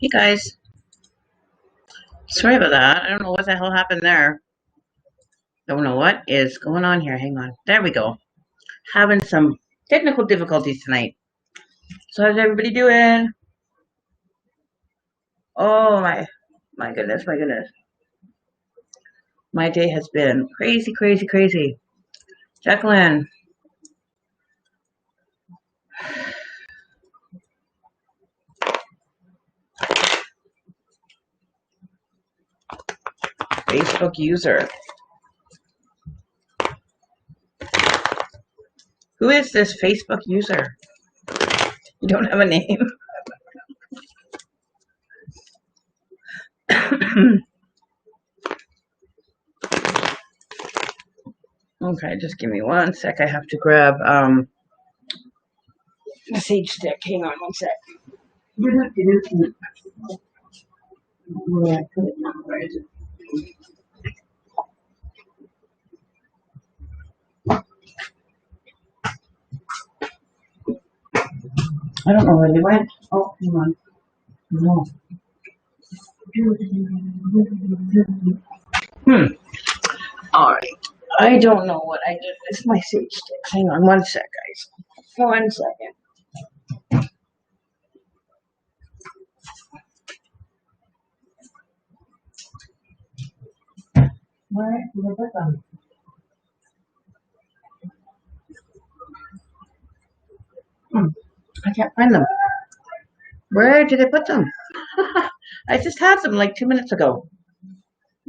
Hey guys, sorry about that. I don't know what the hell happened there. Don't know what is going on here. Hang on. There we go. Having some technical difficulties tonight. So how's everybody doing? Oh my goodness, my goodness. My day has been crazy, crazy, crazy. Jacqueline, Facebook user. Who is this Facebook user? You don't have a name. Okay, just give me one sec. I have to grab a sage stick. Hang on one sec. Where I put it now? Where is it? I don't know where they went. Oh, hang on. No. All right. I don't know what I did with my sage sticks. Hang on one sec, guys. 1 second. Where did I put them? I can't find them. Where did I put them? I just had them like 2 minutes ago.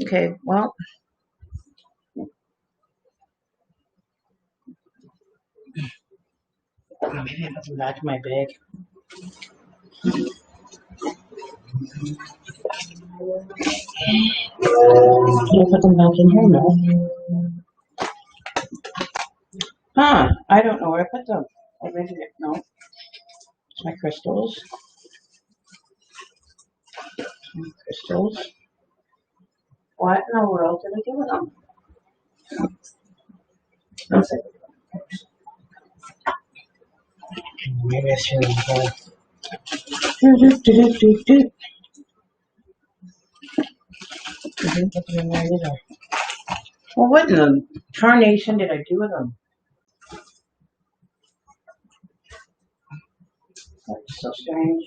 Okay, well, maybe I put them back in my bag. Can I put them back in here? No. Huh, I don't know where I put them. I maybe no. It's my crystals. My crystals. What in the world did I do with them? One second. Maybe I should have. I didn't put them in there either. Well, what in the tarnation did I do with them? That's so strange.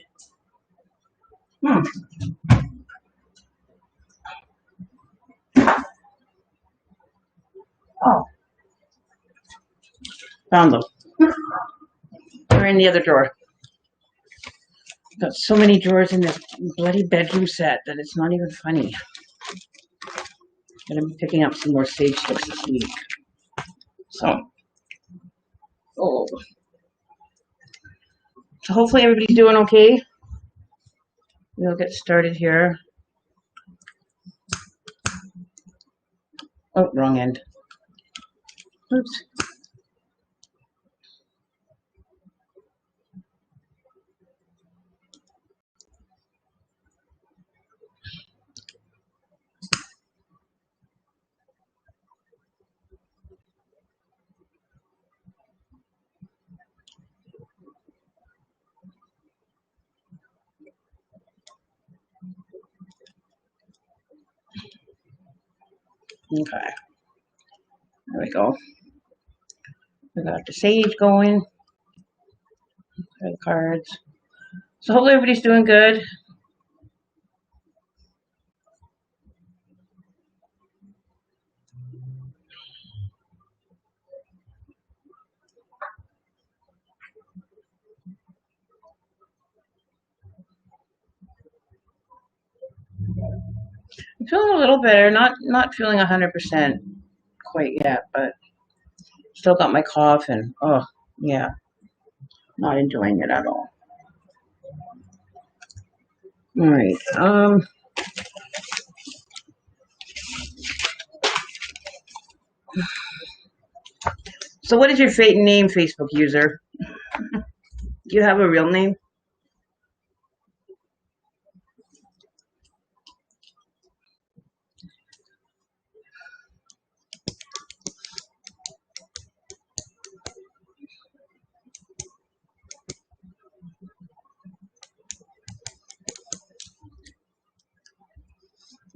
Oh, found them. They're in the other drawer. Got so many drawers in this bloody bedroom set that it's not even funny. I'm gonna be picking up some more sage sticks this week. So, oh. So hopefully everybody's doing okay. We'll get started here. Oh, wrong end. Oops. Okay. There we go. We got the sage going. Credit cards. So hopefully everybody's doing good. I'm feeling a little better. Not feeling 100% quite yet, but still got my cough and oh yeah, not enjoying it at all. All right. So what is your name, Facebook user? Do you have a real name?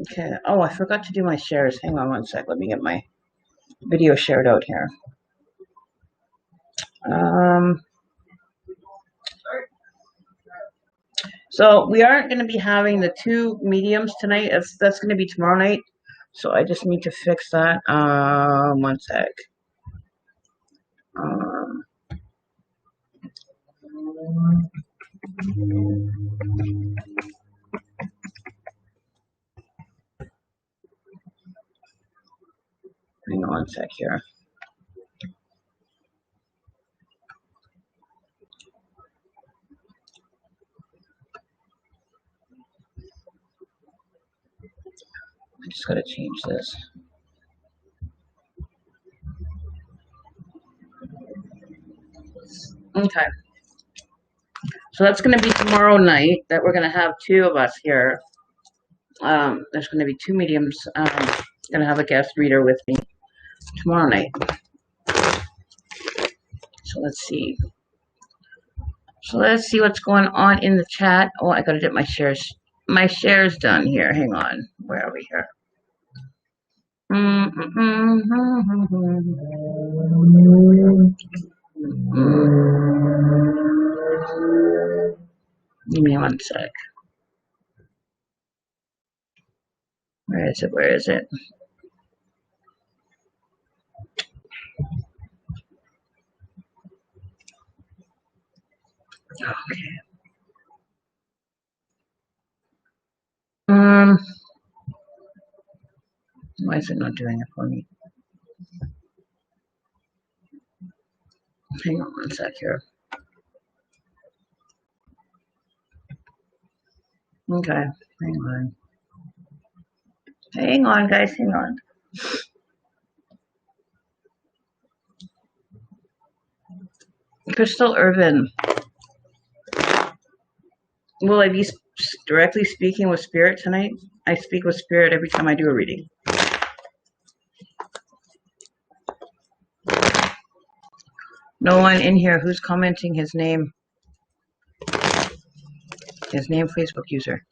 Okay. Oh, I forgot to do my shares. Hang on one sec. Let me get my video shared out here. So we aren't going to be having the two mediums tonight. That's going to be tomorrow night. So I just need to fix that. One sec. Hang on one sec here. I just got to change this. Okay. So that's going to be tomorrow night that we're going to have two of us here. There's going to be two mediums. Going to have a guest reader with me tomorrow night. So let's see. Let's see what's going on in the chat. Oh, I got to get my shares. My shares done here. Hang on. Where are we here? Give me one sec. Where is it? Where is it? Okay. Why is it not doing it for me? Hang on one sec here. Okay, hang on. Hang on, guys, hang on. Crystal Irvin. Will I be directly speaking with Spirit tonight? I speak with Spirit every time I do a reading. No one in here who's commenting his name Facebook user.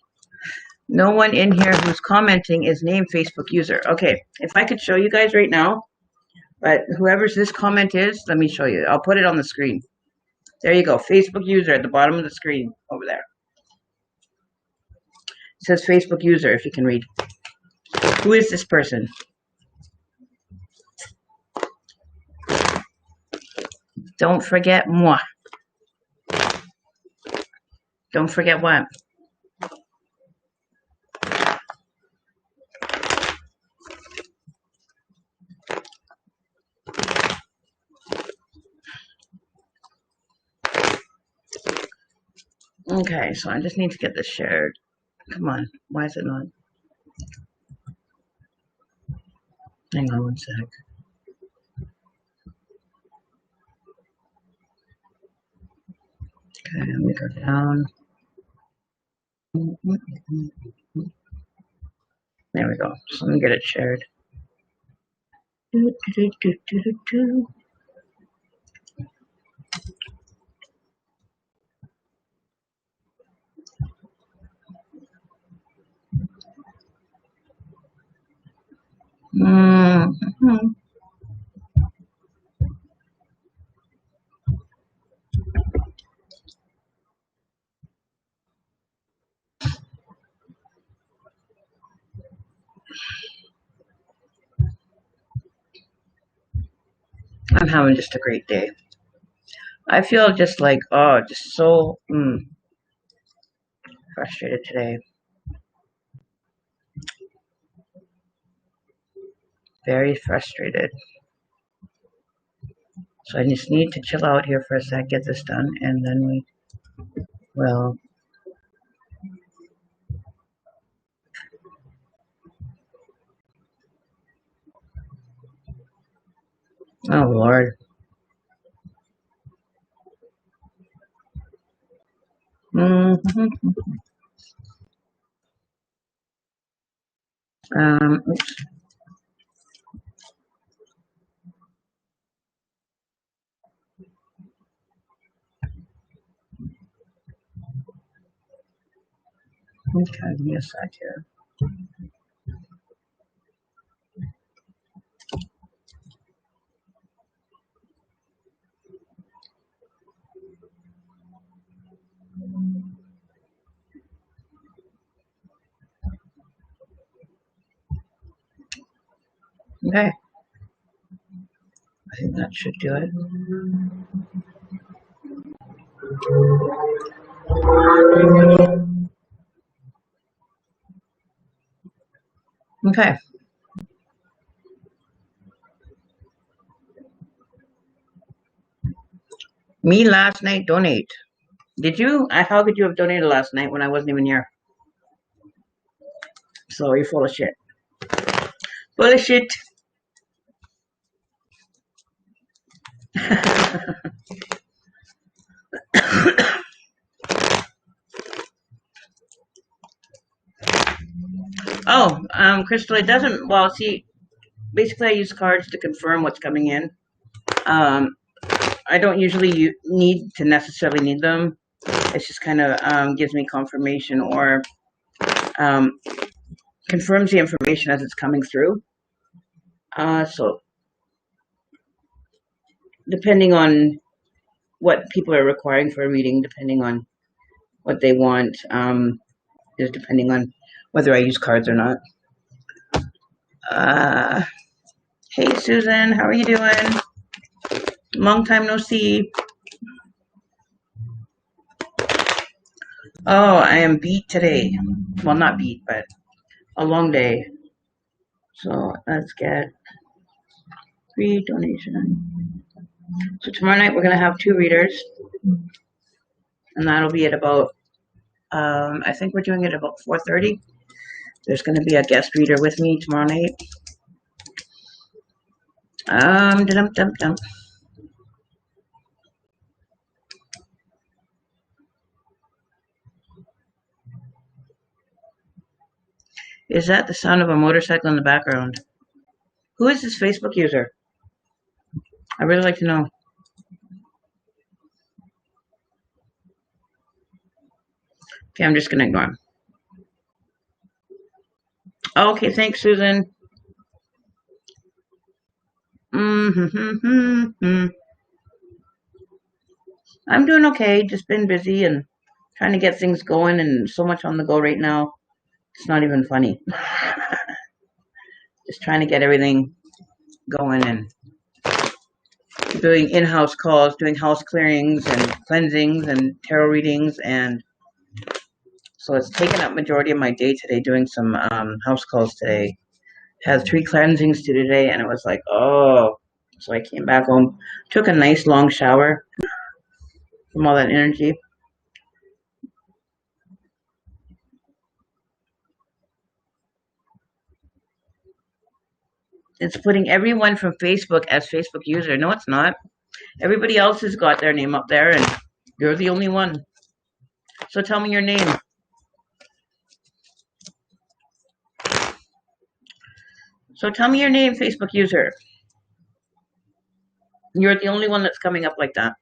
No one in here who's commenting is name Facebook user. Okay, if I could show you guys right now, but whoever's this comment is, let me show you. I'll put it on the screen. There you go, Facebook user at the bottom of the screen over there. It says Facebook user, if you can read. Who is this person? Don't forget moi. Don't forget what? Okay, so I just need to get this shared. Come on, why is it not? Hang on one sec. Okay, let me go down. There we go. So let me get it shared. I'm having just a great day. I feel just like, just so frustrated today. Very frustrated. So I just need to chill out here for a sec, get this done, and then we will. Oh, Lord. Oops. Okay, give me a sec here. Okay. I think that should do it. Okay. Me last night donate. Did you? How could you have donated last night when I wasn't even here? So you're full of shit. Full of shit. Oh, Crystal, it doesn't. Well, see, basically, I use cards to confirm what's coming in. Um, I don't usually need to necessarily need them. It's just kind of gives me confirmation or um, confirms the information as it's coming through. So depending on what people are requiring for a reading, depending on what they want, is depending on whether I use cards or not. Uh, hey, Susan, how are you doing? Long time no see. Oh, I am beat today. Well, not beat, but a long day. So let's get 3 donation. So tomorrow night we're gonna have 2 readers, and that'll be at about. I think we're doing it about 4:30. There's gonna be a guest reader with me tomorrow night. Dum dum dum. Is that the sound of a motorcycle in the background? Who is this Facebook user? I really like to know. Okay, I'm just gonna ignore him. Okay, thanks, Susan. Mm-hmm. I'm doing okay. Just been busy and trying to get things going, and so much on the go right now. It's not even funny. Just trying to get everything going and doing in-house calls, doing house clearings and cleansings and tarot readings, and so it's taken up majority of my day today doing some house calls today. Had 3 cleansings to do today, and it was like, oh. So I came back home, took a nice long shower from all that energy. It's putting everyone from Facebook as Facebook user. No, it's not. Everybody else has got their name up there, and you're the only one. So tell me your name. So tell me your name, Facebook user. You're the only one that's coming up like that.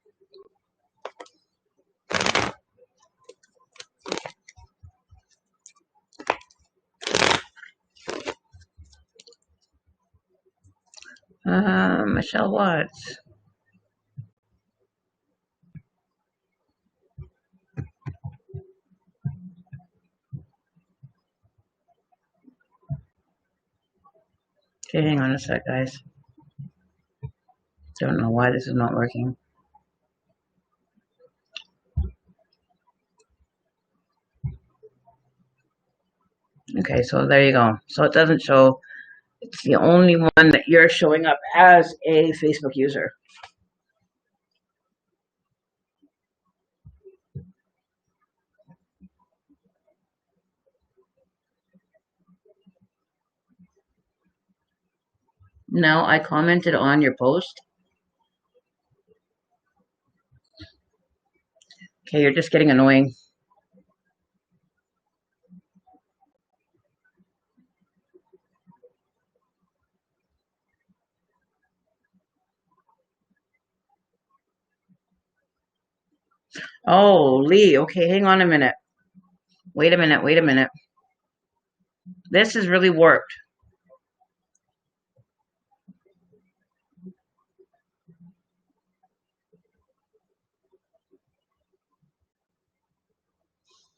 Michelle Watts. Okay, hang on a sec, guys. Don't know why this is not working. Okay, so there you go. So it doesn't show. It's the only one that you're showing up as a Facebook user. No, I commented on your post. Okay, you're just getting annoying. Oh, Lee. Okay, hang on a minute. Wait a minute. Wait a minute. This has really worked.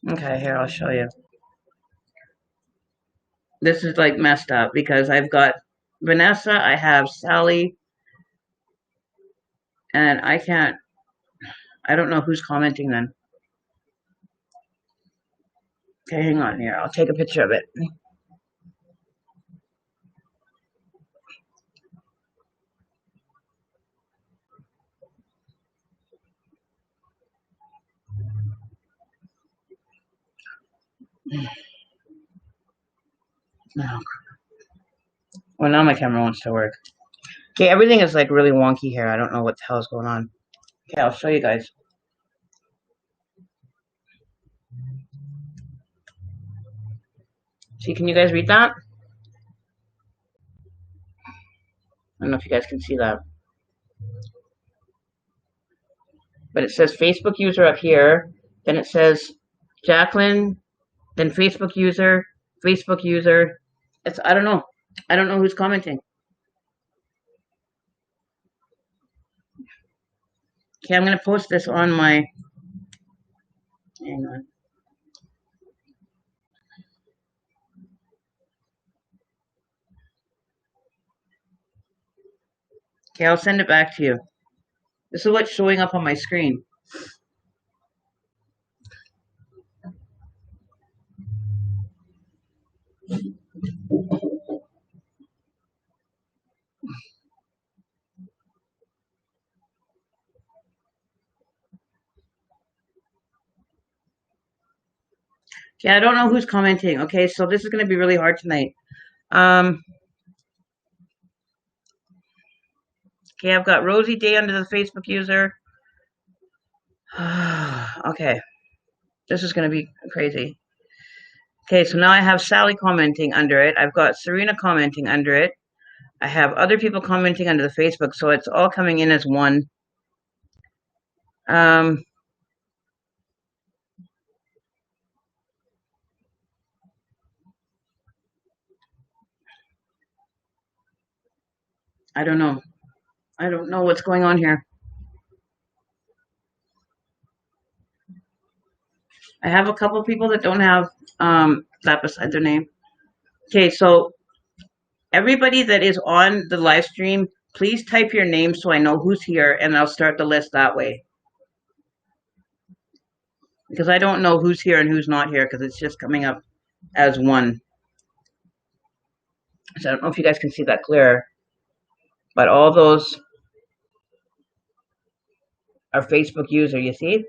Okay, here, I'll show you. This is like messed up because I've got Vanessa, I have Sally, and I don't know who's commenting then. Okay, hang on here. I'll take a picture of it. No. Well, now my camera wants to work. Okay, everything is like really wonky here. I don't know what the hell is going on. Okay, I'll show you guys. See, can you guys read that? I don't know if you guys can see that. But it says Facebook user up here. Then it says Jacqueline. Then Facebook user. Facebook user. I don't know. I don't know who's commenting. Okay, I'm going to post this on my... Hang on. Okay, I'll send it back to you. This is what's showing up on my screen. Okay, I don't know who's commenting. Okay, so this is going to be really hard tonight. Okay, I've got Rosie Day under the Facebook user. Okay, this is going to be crazy. Okay, so now I have Sally commenting under it. I've got Serena commenting under it. I have other people commenting under the Facebook, so it's all coming in as one. I don't know. I don't know what's going on here. I have a couple people that don't have that beside their name. Okay, so everybody that is on the live stream, please type your name so I know who's here, and I'll start the list that way. Because I don't know who's here and who's not here, because it's just coming up as one. So I don't know if you guys can see that clearer. But all those are Facebook user, you see?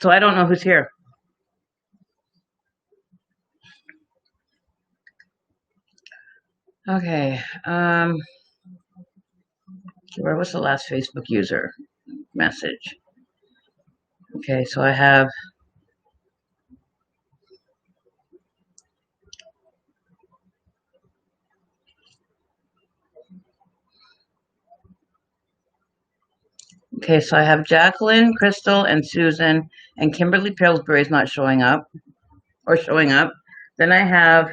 So I don't know who's here. Okay. Where was the last Facebook user message? Okay, so I have... Okay, so I have Jacqueline, Crystal, and Susan, and Kimberly Pillsbury is not showing up, or showing up. Then I have...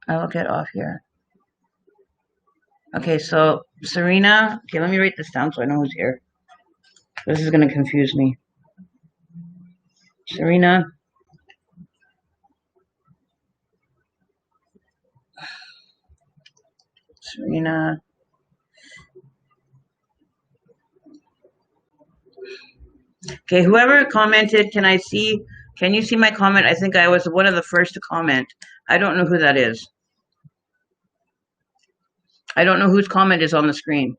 I'll get off here. Okay, so Serena... Okay, let me write this down so I know who's here. This is going to confuse me. Serena... Serena... Okay, whoever commented, can you see my comment? I think I was one of the first to comment. I don't know who that is. I don't know whose comment is on the screen.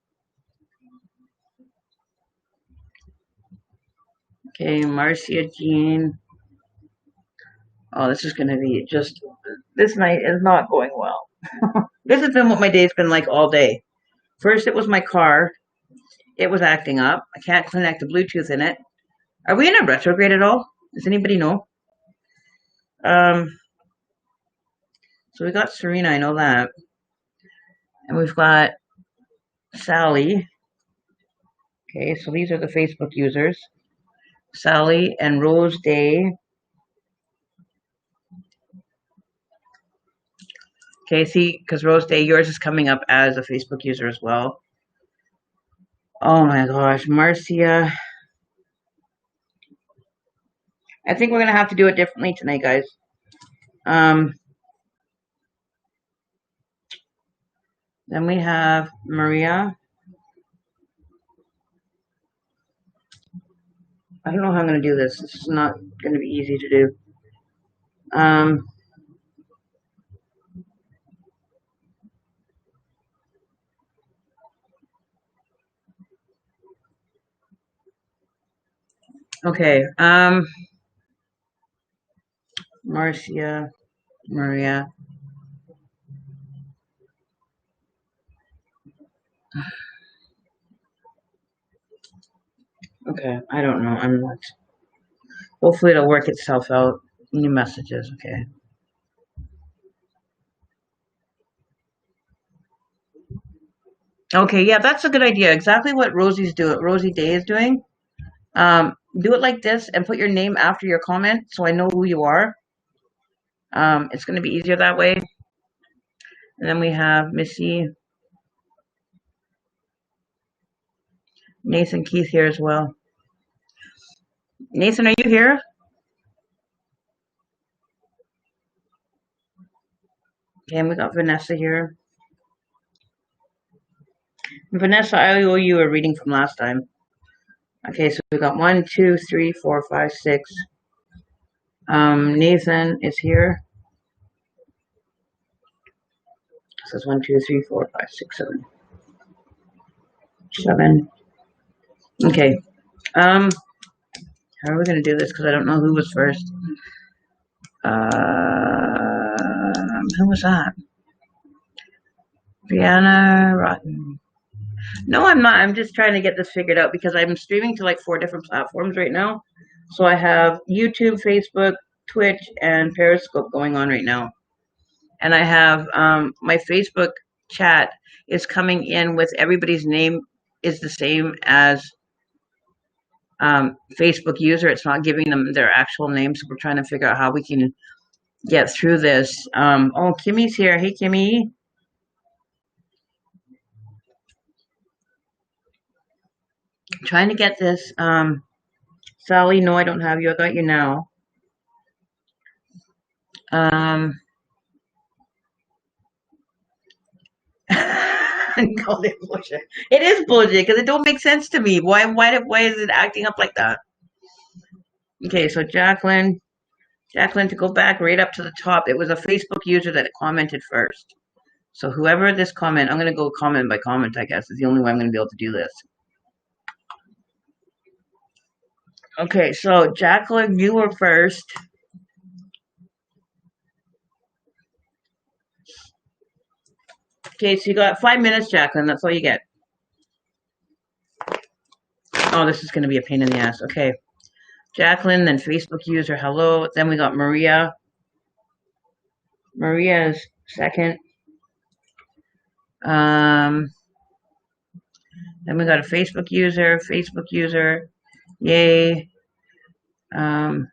Okay, Marcia Jean. Oh, this is going to be just... This night is not going well. This has been what my day's been like all day. First, it was my car. It was acting up. I can't connect the Bluetooth in it. Are we in a retrograde at all? Does anybody know? So we got Serena, I know that. And we've got Sally. Okay, so these are the Facebook users. Sally and Rose Day. Okay, see, because Rose Day, yours is coming up as a Facebook user as well. Oh my gosh, Marcia. I think we're gonna have to do it differently tonight, guys. Then we have Maria. I don't know how I'm gonna do this. This is not gonna be easy to do. Okay. Marcia, Maria. Okay, I don't know. I'm not. Hopefully it'll work itself out. New messages, okay. Okay, yeah, that's a good idea. Exactly what Rosie Day is doing. Do it like this and put your name after your comment so I know who you are. It's going to be easier that way. And then we have Missy, Nathan Keith here as well. Nathan, are you here? Okay, and we got Vanessa here. Vanessa, I owe you a reading from last time. Okay, so we got 1, 2, 3, 4, 5, 6. Nathan is here. So it's 1, 2, 3, 4, 5, 6, 7. 7. Okay. How are we gonna do this? Because I don't know who was first. Who was that? Brianna Rotten. No, I'm not. I'm just trying to get this figured out because I'm streaming to like 4 different platforms right now. So I have YouTube, Facebook, Twitch, and Periscope going on right now. And I have my Facebook chat is coming in with everybody's name is the same as Facebook user. It's not giving them their actual name. So we're trying to figure out how we can get through this. Oh, Kimmy's here. Hey, Kimmy. Trying to get this. Sally, no, I don't have you. I got you now. It bullshit. It is bullshit because it don't make sense to me. Why is it acting up like that? Okay, so Jacqueline, to go back right up to the top, it was a Facebook user that commented first. So whoever this comment, I'm gonna go comment by comment. I guess is the only way I'm gonna be able to do this. Okay, so Jacqueline, you were first. Okay, so you got 5 minutes, Jacqueline. That's all you get. Oh, this is going to be a pain in the ass. Okay. Jacqueline, then Facebook user, hello. Then we got Maria. Maria is second. Then we got a Facebook user. Yay. How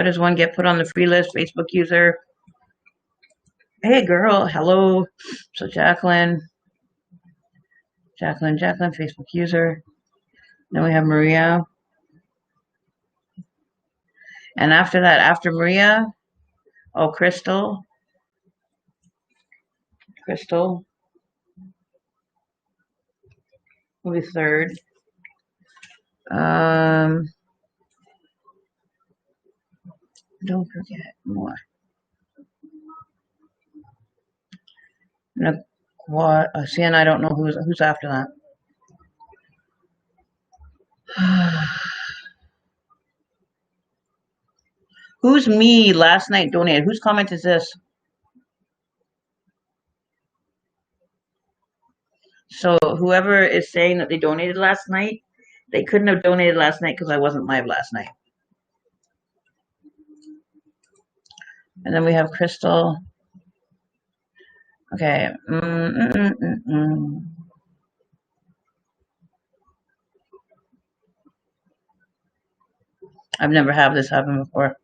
does one get put on the free list? Facebook user. Hey, girl. Hello. So Jacqueline, Facebook user. Then we have Maria. And after that, after Maria, oh, Crystal will be third. Don't forget more. Sienna, I don't know who's after that. Who's me last night donated? Whose comment is this? So whoever is saying that they donated last night, they couldn't have donated last night because I wasn't live last night. And then we have Crystal. Okay. I've never had this happen before.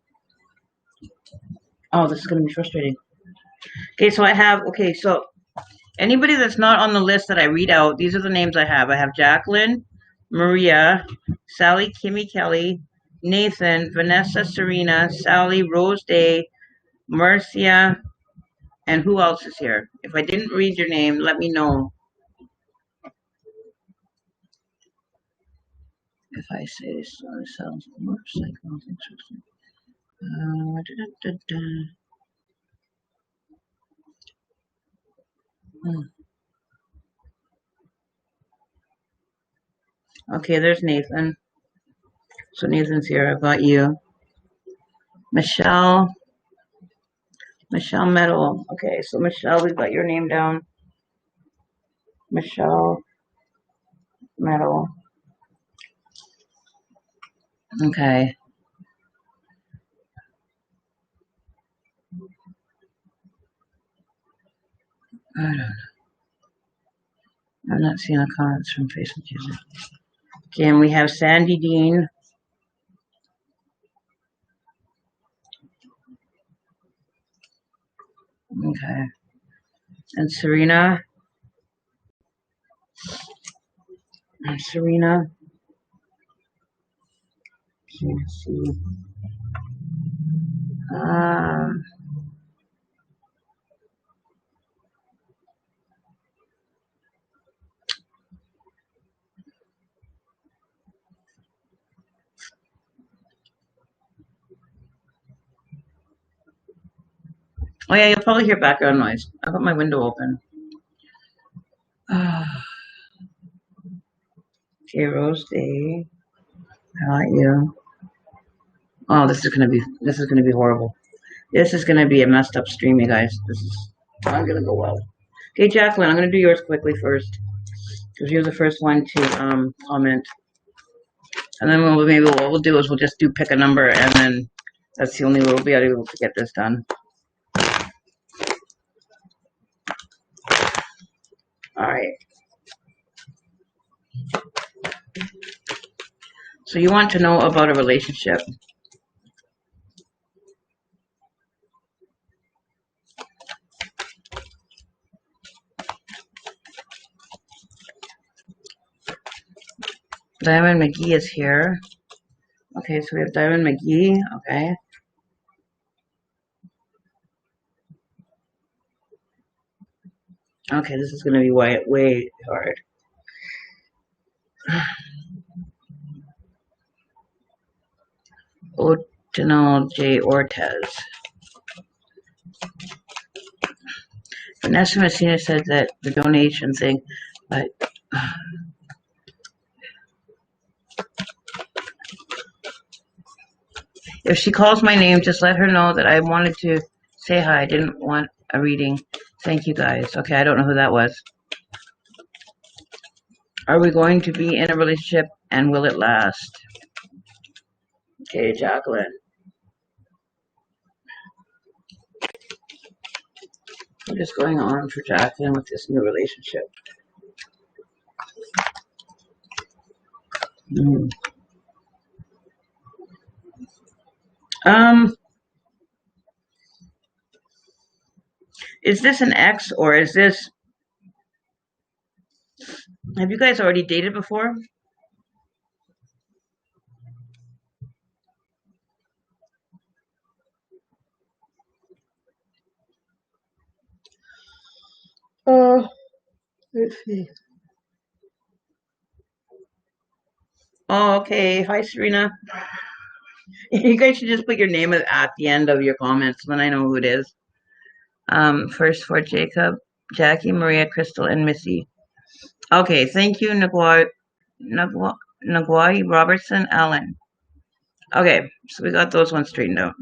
Oh, this is going to be frustrating. Okay, so I have, okay, so anybody that's not on the list that I read out, these are the names I have. I have Jacqueline, Maria, Sally, Kimmy, Kelly, Nathan, Vanessa, Serena, Sally, Rose Day, Marcia, and who else is here? If I didn't read your name, let me know. If I say sounds motorcycle, interesting. Da, da, da, da. Okay, there's Nathan. So Nathan's here. I've got you. Michelle. Michelle Meadow. Okay, so Michelle, we've got your name down. Michelle Meadow. Okay. I don't know. I'm not seeing the comments from Facebook users. Okay, and we have Sandy Dean. Okay. And Serena. And Serena. Can't see. Um, oh yeah, you'll probably hear background noise. I've got my window open. Okay, Rose Day. How about you? Oh, this is gonna be horrible. This is gonna be a messed up stream, you guys. This is not gonna go well. Okay, Jacqueline, I'm gonna do yours quickly first, because you're the first one to comment. And then maybe what we'll do is we'll just do pick a number, and then that's the only way we'll be able to get this done. All right. So you want to know about a relationship. Diamond McGee is here. Okay, so we have Diamond McGee. Okay. Okay, this is going to be way hard. Odenal J. Ortez. Vanessa Messina said that the donation thing, but if she calls my name, just let her know that I wanted to say hi. I didn't want a reading. Thank you guys. Okay, I don't know who that was. Are we going to be in a relationship, and will it last? Okay, Jacqueline. I'm just going on for Jacqueline with this new relationship. Is this an ex, or is this... Have you guys already dated before? Let's see. Oh, okay. Hi, Serena. You guys should just put your name at the end of your comments, then I know who it is. First for Jacob, Jackie, Maria, Crystal, and Missy. Okay, thank you, Nagwai, Robertson, Allen. Okay, so we got those ones straightened out.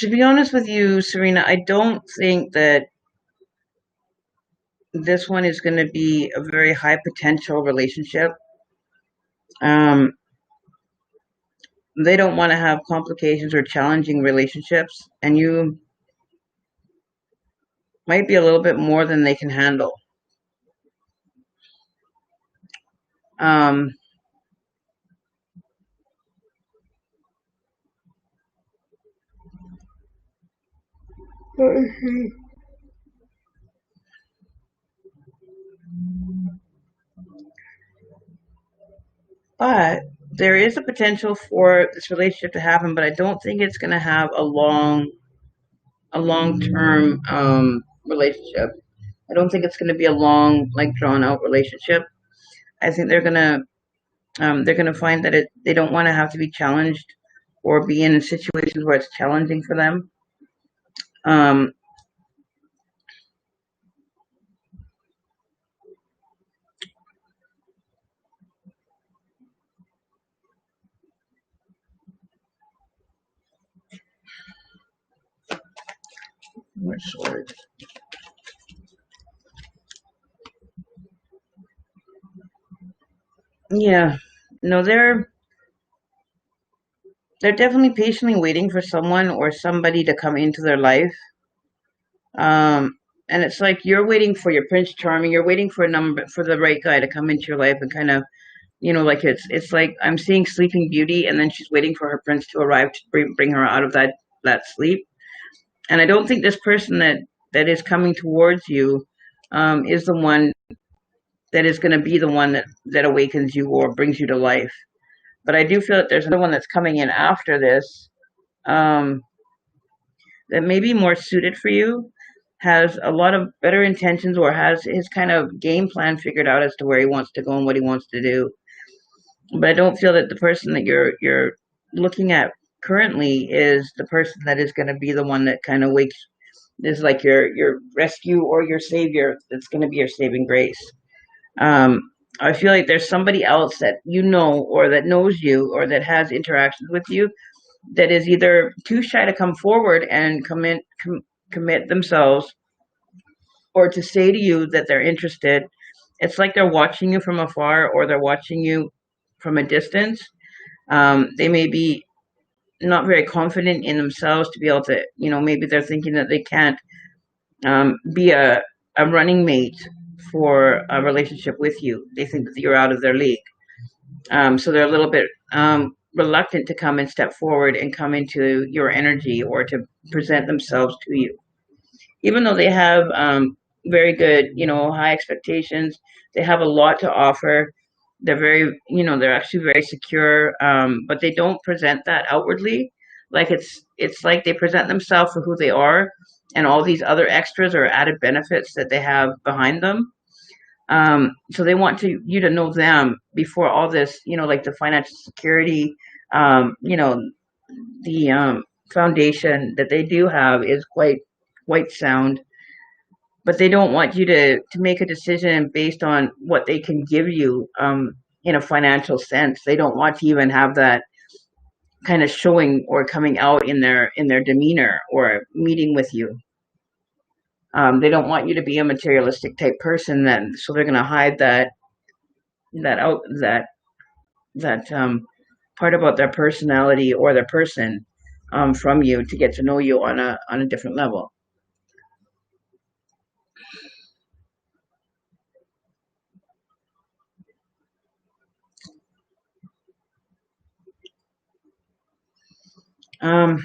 To be honest with you, Serena, I don't think that this one is going to be a very high potential relationship. They don't want to have complications or challenging relationships, and might be a little bit more than they can handle. Um, but there is a potential for this relationship to happen, but I don't think it's going to have a long term relationship. I don't think it's going to be a long, like drawn out relationship. I think they're gonna find that they don't want to have to be challenged or be in situations where it's challenging for them. Um, yeah, no, they're definitely patiently waiting for someone or somebody to come into their life. Um, and it's like you're waiting for your Prince Charming. You're waiting for a number for the right guy to come into your life and kind of, like it's like I'm seeing Sleeping Beauty, and then she's waiting for her prince to arrive to bring her out of that sleep. And I don't think this person that is coming towards you is the one that is going to be the one that awakens you or brings you to life. But I do feel that there's another one that's coming in after this um, that may be more suited for you, has a lot of better intentions, or has his kind of game plan figured out as to where he wants to go and what he wants to do. But I don't feel that the person that you're looking at currently is the person that is going to be the one that kind of wakes is like your rescue or your savior. That's going to be your saving grace. Um, I feel like there's somebody else that you know or that knows you or that has interactions with you that is either too shy to come forward and commit themselves or to say to you that they're interested. It's like they're watching you from afar or they're watching you from a distance. They may be not very confident in themselves to be able to, maybe they're thinking that they can't be a running mate for a relationship with you. They think that you're out of their league. So they're a little bit reluctant to come and step forward and come into your energy or to present themselves to you. Even though they have very good, high expectations, they have a lot to offer. They're very, they're actually very secure, but they don't present that outwardly. Like it's like they present themselves for who they are, and all these other extras or added benefits that they have behind them. So they want you to know them before all this, like the financial security, the foundation that they do have is quite sound. But they don't want you to make a decision based on what they can give you in a financial sense. They don't want to even have that kind of showing or coming out in their demeanor or meeting with you. They don't want you to be a materialistic type person. Then, so they're going to hide that out that part about their personality or their person from you to get to know you on a different level. Um,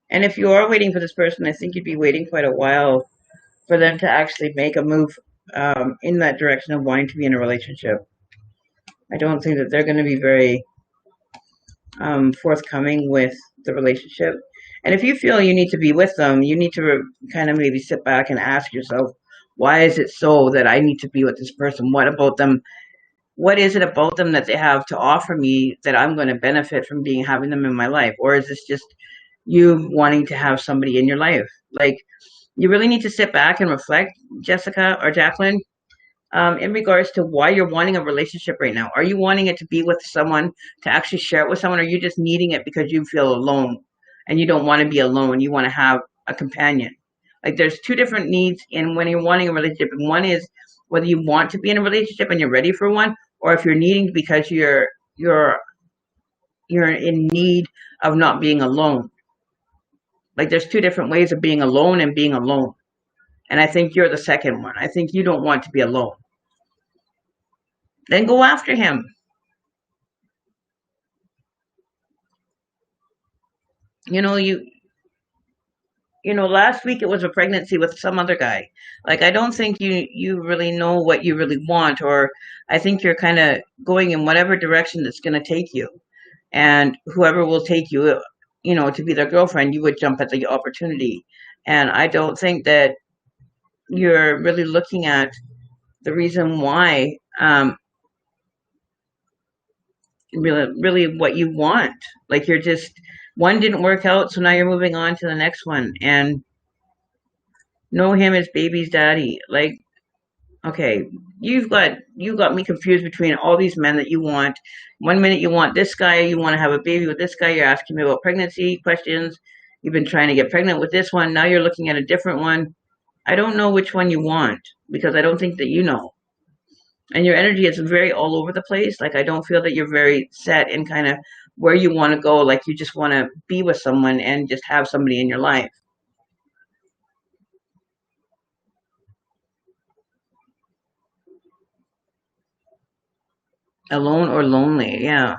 and if you are waiting for this person, I think you'd be waiting quite a while for them to actually make a move in that direction of wanting to be in a relationship. I don't think that they're going to be very forthcoming with the relationship. And if you feel you need to be with them, you need to kind of maybe sit back and ask yourself, why is it so that I need to be with this person? What about them? What is it about them that they have to offer me that I'm going to benefit from having them in my life? Or is this just you wanting to have somebody in your life? Like, you really need to sit back and reflect, Jessica or Jacqueline, in regards to why you're wanting a relationship right now. Are you wanting it to be with someone, to actually share it with someone, or are you just needing it because you feel alone and you don't want to be alone? You want to have a companion. Like, there's two different needs in when you're wanting a relationship. And one is whether you want to be in a relationship and you're ready for one, or if you're needing because you're in need of not being alone. Like there's two different ways of being alone and being alone. And I think you're the second one. I think you don't want to be alone. Then go after him. You know, last week it was a pregnancy with some other guy. Like I don't think you really know what you really want, or I think you're kind of going in whatever direction that's going to take you. And whoever will take you, to be their girlfriend, you would jump at the opportunity. And I don't think that you're really looking at the reason why, really what you want. Like you're just, one didn't work out, so now you're moving on to the next one and know him as baby's daddy. Like, okay, you got me confused between all these men that you want. One minute you want this guy, you want to have a baby with this guy, you're asking me about pregnancy questions. You've been trying to get pregnant with this one, now you're looking at a different one. I don't know which one you want because I don't think that you know. And your energy is very all over the place. Like I don't feel that you're very set in kind of where you want to go. Like you just want to be with someone and just have somebody in your life. Alone or lonely, yeah.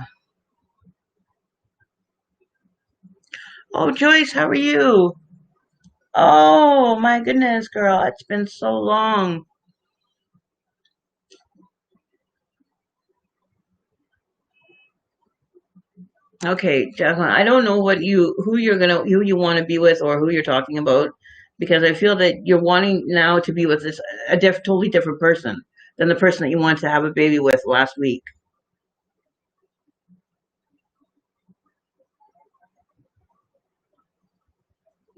Oh, Joyce, how are you? Oh my goodness, girl, it's been so long. Okay, Jacqueline, I don't know who you want to be with or who you're talking about, because I feel that you're wanting now to be with totally different person than the person that you wanted to have a baby with last week.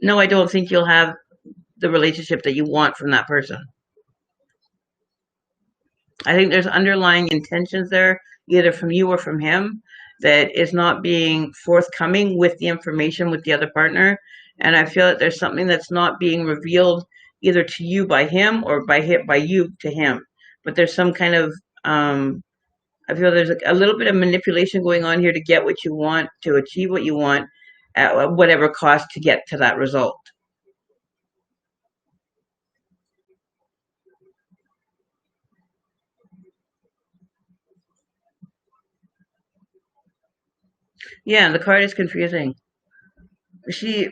No, I don't think you'll have the relationship that you want from that person. I think there's underlying intentions there, either from you or from him, that is not being forthcoming with the information with the other partner. And I feel that there's something that's not being revealed either to you by him or by you to him. But there's some kind of I feel there's a little bit of manipulation going on here to get what you want, to achieve what you want at whatever cost to get to that result. Yeah, the card is confusing. She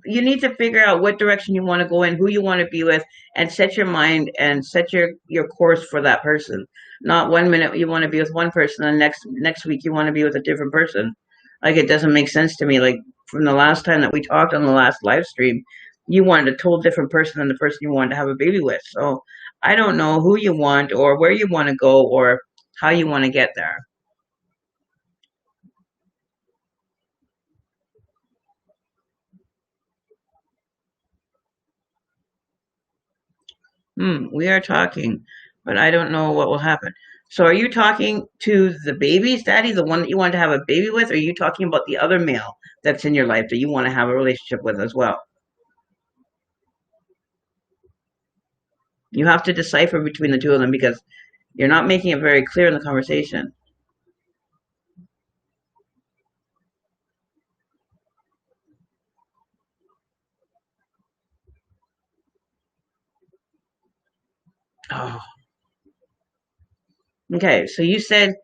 You need to figure out what direction you want to go in, who you want to be with, and set your mind and set your course for that person. Not one minute you want to be with one person, and next week you want to be with a different person. Like it doesn't make sense to me. Like from the last time that we talked on the last live stream, you wanted a total different person than the person you wanted to have a baby with. So I don't know who you want or where you want to go or how you want to get there. We are talking, but I don't know what will happen. So are you talking to the baby's daddy, the one that you want to have a baby with, or are you talking about the other male that's in your life that you want to have a relationship with as well? You have to decipher between the two of them because you're not making it very clear in the conversation. Oh, okay. So he said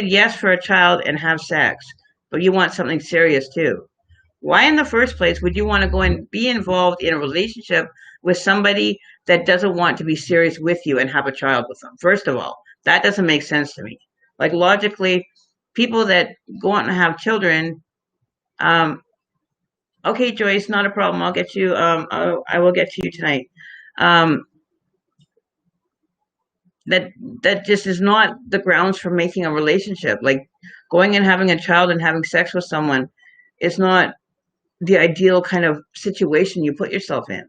yes for a child and have sex, but you want something serious too. Why in the first place would you want to go and be involved in a relationship with somebody that doesn't want to be serious with you and have a child with them? First of all, that doesn't make sense to me. Like logically, people that go out and have children, um, okay, Joyce, not a problem. I'll get you. I will get to you tonight. Um, that that just is not the grounds for making a relationship. Like going and having a child and having sex with someone is not the ideal kind of situation you put yourself in.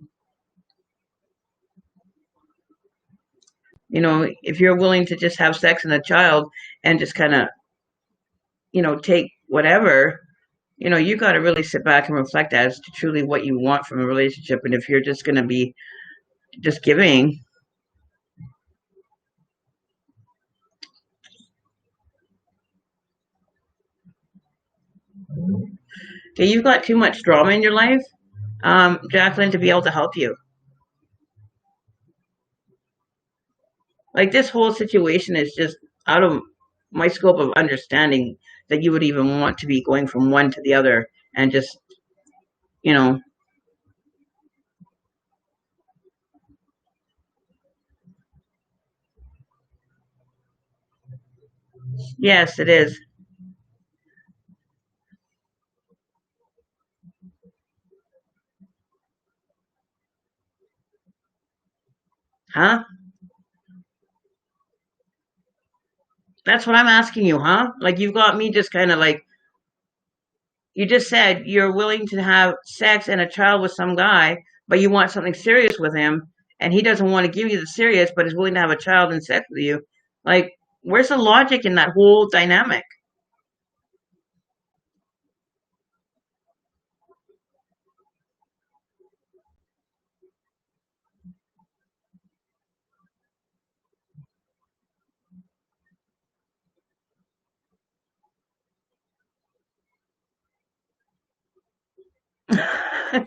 If you're willing to just have sex and a child and just kind of, take whatever, you got to really sit back and reflect as to truly what you want from a relationship. And if you're just going to be just giving, Okay, you've got too much drama in your life, Jacqueline, to be able to help you. Like this whole situation is just out of my scope of understanding that you would even want to be going from one to the other and just, you know, yes, it is. Huh? That's what I'm asking you, huh? Like you've got me just kind of like you just said you're willing to have sex and a child with some guy, but you want something serious with him, and he doesn't want to give you the serious, but is willing to have a child and sex with you. Like, where's the logic in that whole dynamic?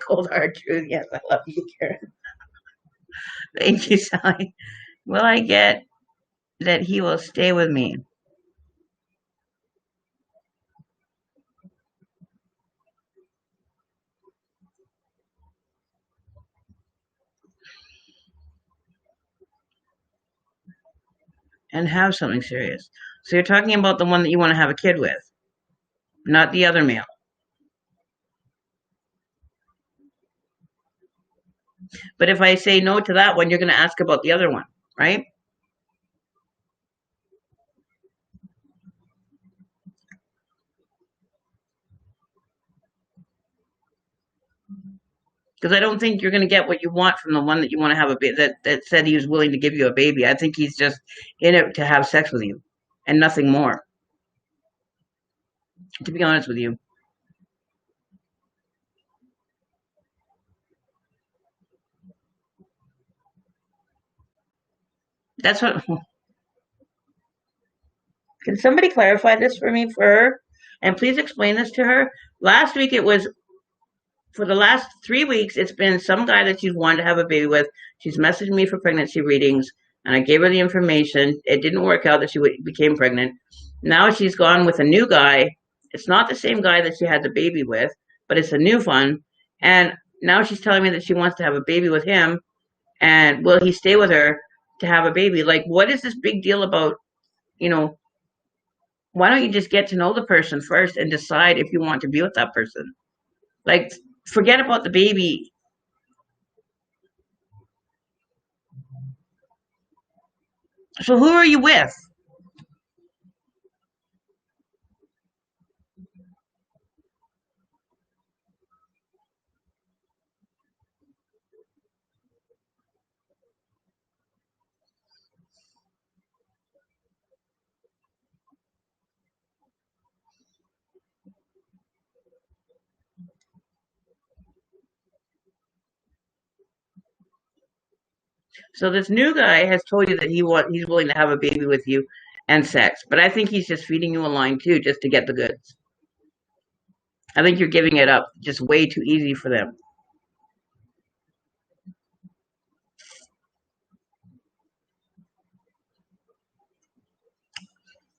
Cold hard truth. Yes, I love you, Karen. Thank you, Sally. Will I get that he will stay with me and have something serious? So you're talking about the one that you want to have a kid with, not the other male. But if I say no to that one, you're going to ask about the other one, right? Because I don't think you're going to get what you want from the one that you want to have a baby that said he was willing to give you a baby. I think he's just in it to have sex with you and nothing more. To be honest with you, that's what. Can somebody clarify this for me for her, and please explain this to her? Last week it was for the last 3 weeks. It's been some guy that she's wanted to have a baby with. She's messaged me for pregnancy readings, and I gave her the information. It didn't work out that she became pregnant. Now she's gone with a new guy. It's not the same guy that she had the baby with, but it's a new one. And now she's telling me that she wants to have a baby with him. And will he stay with her to have a baby? Like, what is this big deal about? You know, why don't you just get to know the person first and decide if you want to be with that person? Like, forget about the baby. So, who are you with? So this new guy has told you that he's willing to have a baby with you and sex, but I think he's just feeding you a line too, just to get the goods. I think you're giving it up just way too easy for them.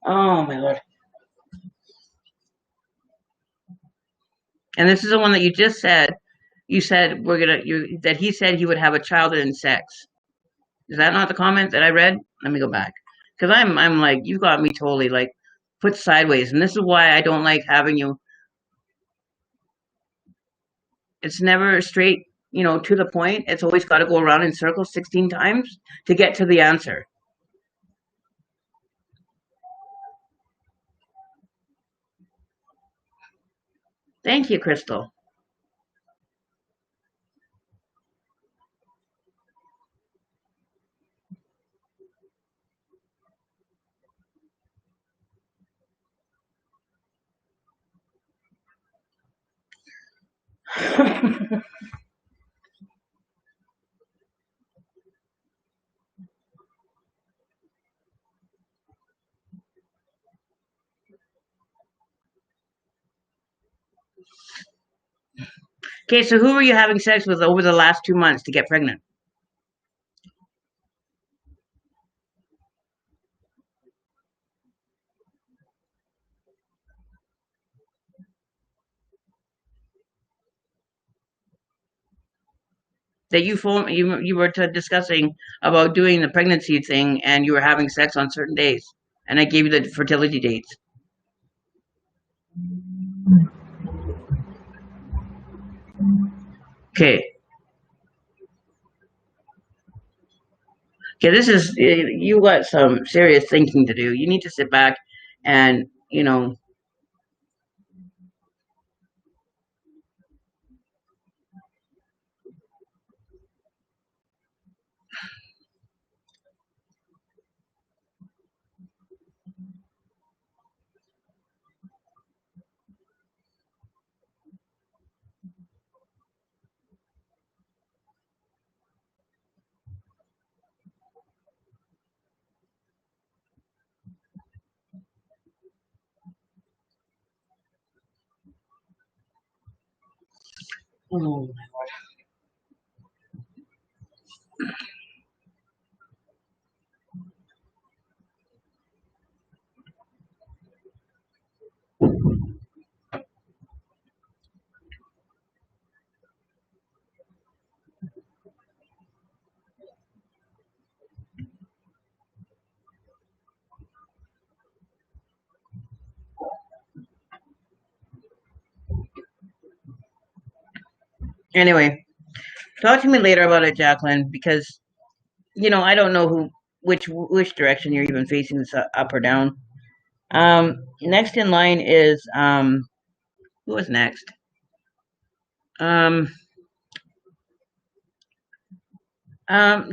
Oh my lord! And this is the one that you just said. You said that he said he would have a child and sex. Is that not the comment that I read? Let me go back because I'm like you got me totally like put sideways, and this is why I don't like having you. It's never straight, to the point. It's always got to go around in circles 16 times to get to the answer. Thank you, Crystal. Okay, so who were you having sex with over the last 2 months to get pregnant? That you were discussing about doing the pregnancy thing, and you were having sex on certain days, and I gave you the fertility dates. Okay. Okay, this is you got some serious thinking to do. You need to sit back and oh. Anyway, talk to me later about it, Jacqueline, because I don't know which direction you're even facing, this up or down. Next in line is who is next? Um,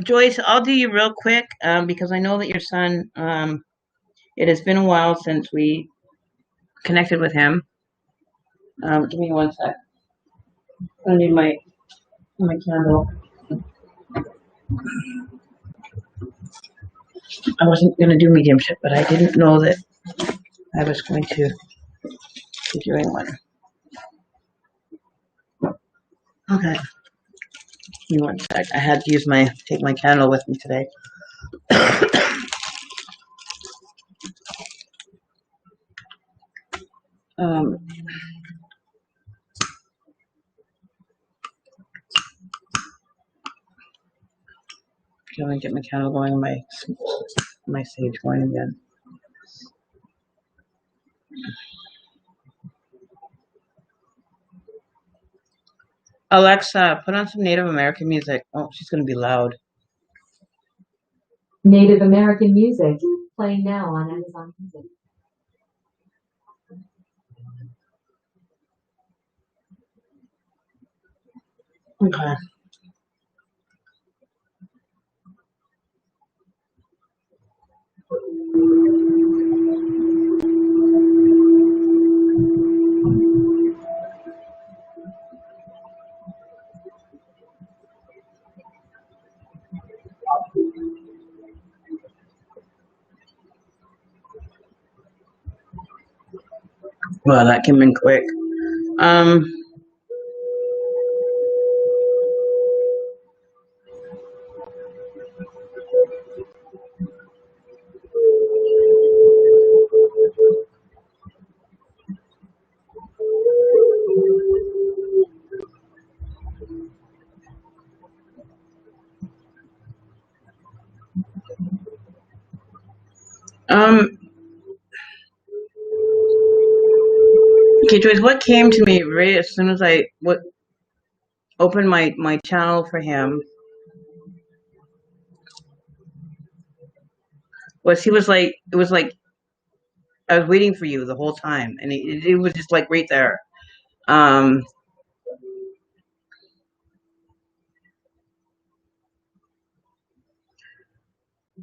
Joyce, I'll do you real quick because I know that your son. It has been a while since we connected with him. Give me one sec. I need my candle. I wasn't gonna do mediumship, but I didn't know that I was going to be doing one. Okay. Give me one sec. I had to take my candle with me today. um, Can I get my candle going and my sage going again? Alexa, put on some Native American music. Oh, she's gonna be loud. Native American music playing now on Amazon Music. Okay. Well, that came in quick. Um, um, okay, Joyce, what came to me right as soon as I opened my channel for him was it was like I was waiting for you the whole time, and it was just like right there. Um,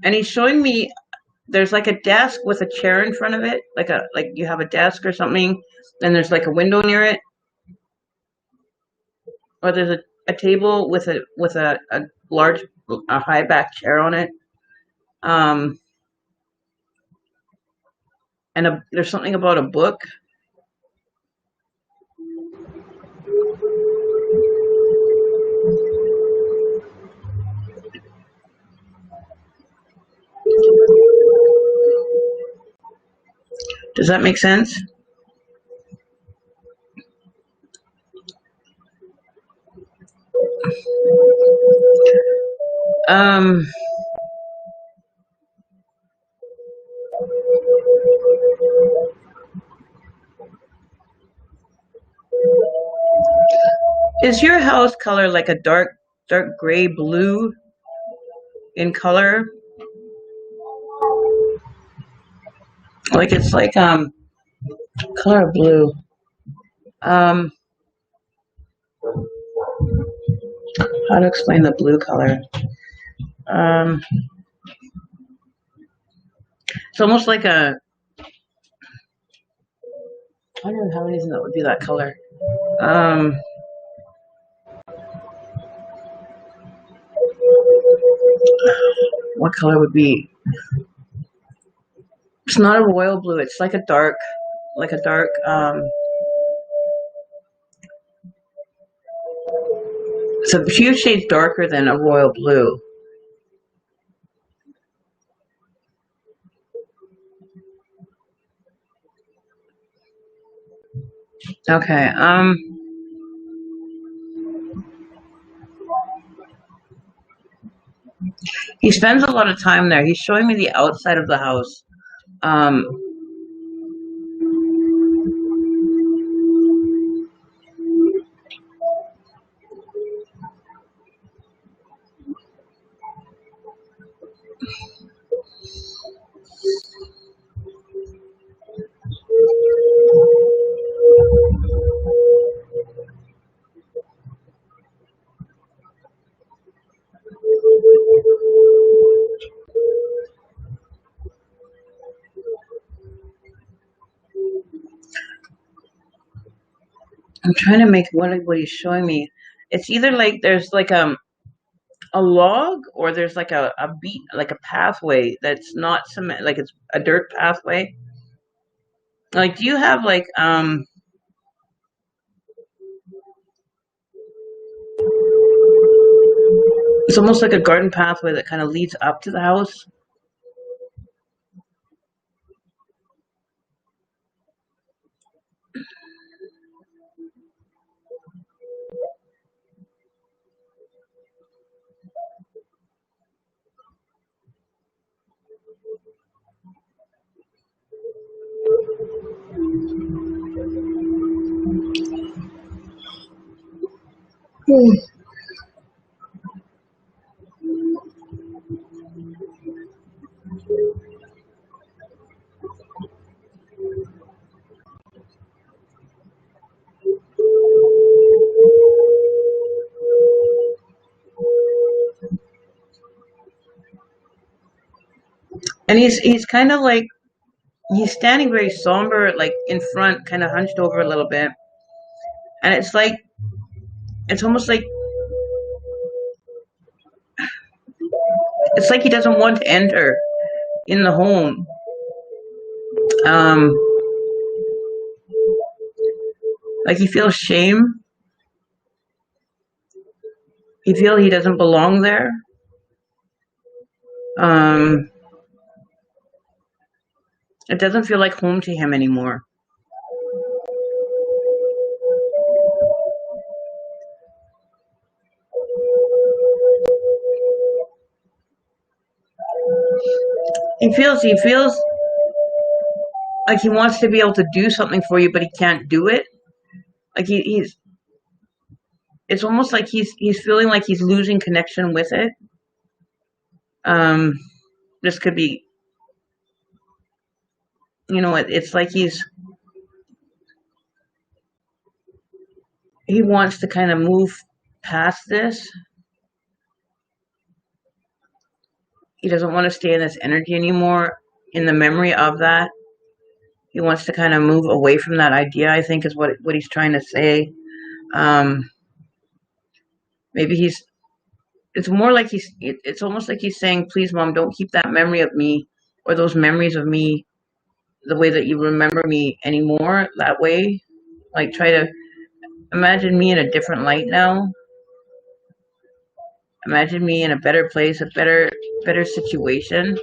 and he's showing me there's like a desk with a chair in front of it, like you have a desk or something, and there's like a window near it, or there's a table with a large high back chair on it. Um, and there's something about a book. Does that make sense? Um, is your house color like a dark gray blue in color? Like it's like color blue. Um, how to explain the blue color? Um, it's almost like a. I don't know how anything that would be that color. What color would be? It's not a royal blue. It's like a dark, it's a few shades darker than a royal blue. Okay. He spends a lot of time there. He's showing me the outside of the house. Um, I'm trying to make what he's showing me. It's either like there's like a log or there's like a beat like a pathway that's not cement, like it's a dirt pathway. Like, do you have like it's almost like a garden pathway that kind of leads up to the house. And he's kind of like he's standing very somber, like in front, kind of hunched over a little bit, and it's almost like it's like he doesn't want to enter in the home. Um, like he feels shame. He feels he doesn't belong there. Um, it doesn't feel like home to him anymore. He feels like he wants to be able to do something for you, but he can't do it. Like he's it's almost like he's feeling like he's losing connection with it. Um, this could be, it's like he wants to kind of move past this. He doesn't want to stay in this energy anymore, in the memory of that. He wants to kind of move away from that idea, I think is what he's trying to say. Maybe it's more like it's almost like he's saying, please, Mom, don't keep that memory of me or those memories of me the way that you remember me anymore, that way. Like, try to imagine me in a different light now. Imagine me in a better place, a better situation.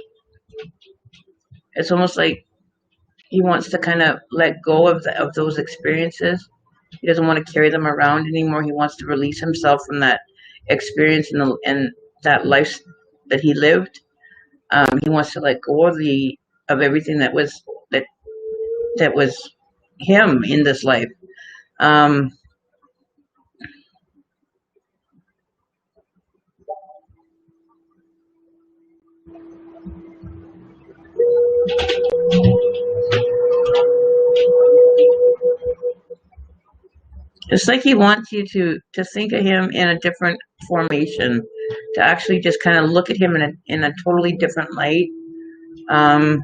It's almost like he wants to kind of let go of those experiences. He doesn't want to carry them around anymore. He wants to release himself from that experience and that life that he lived. He wants to let go of everything that was him in this life. Um, it's like he wants you to think of him in a different formation, to actually just kind of look at him in a totally different light. Um,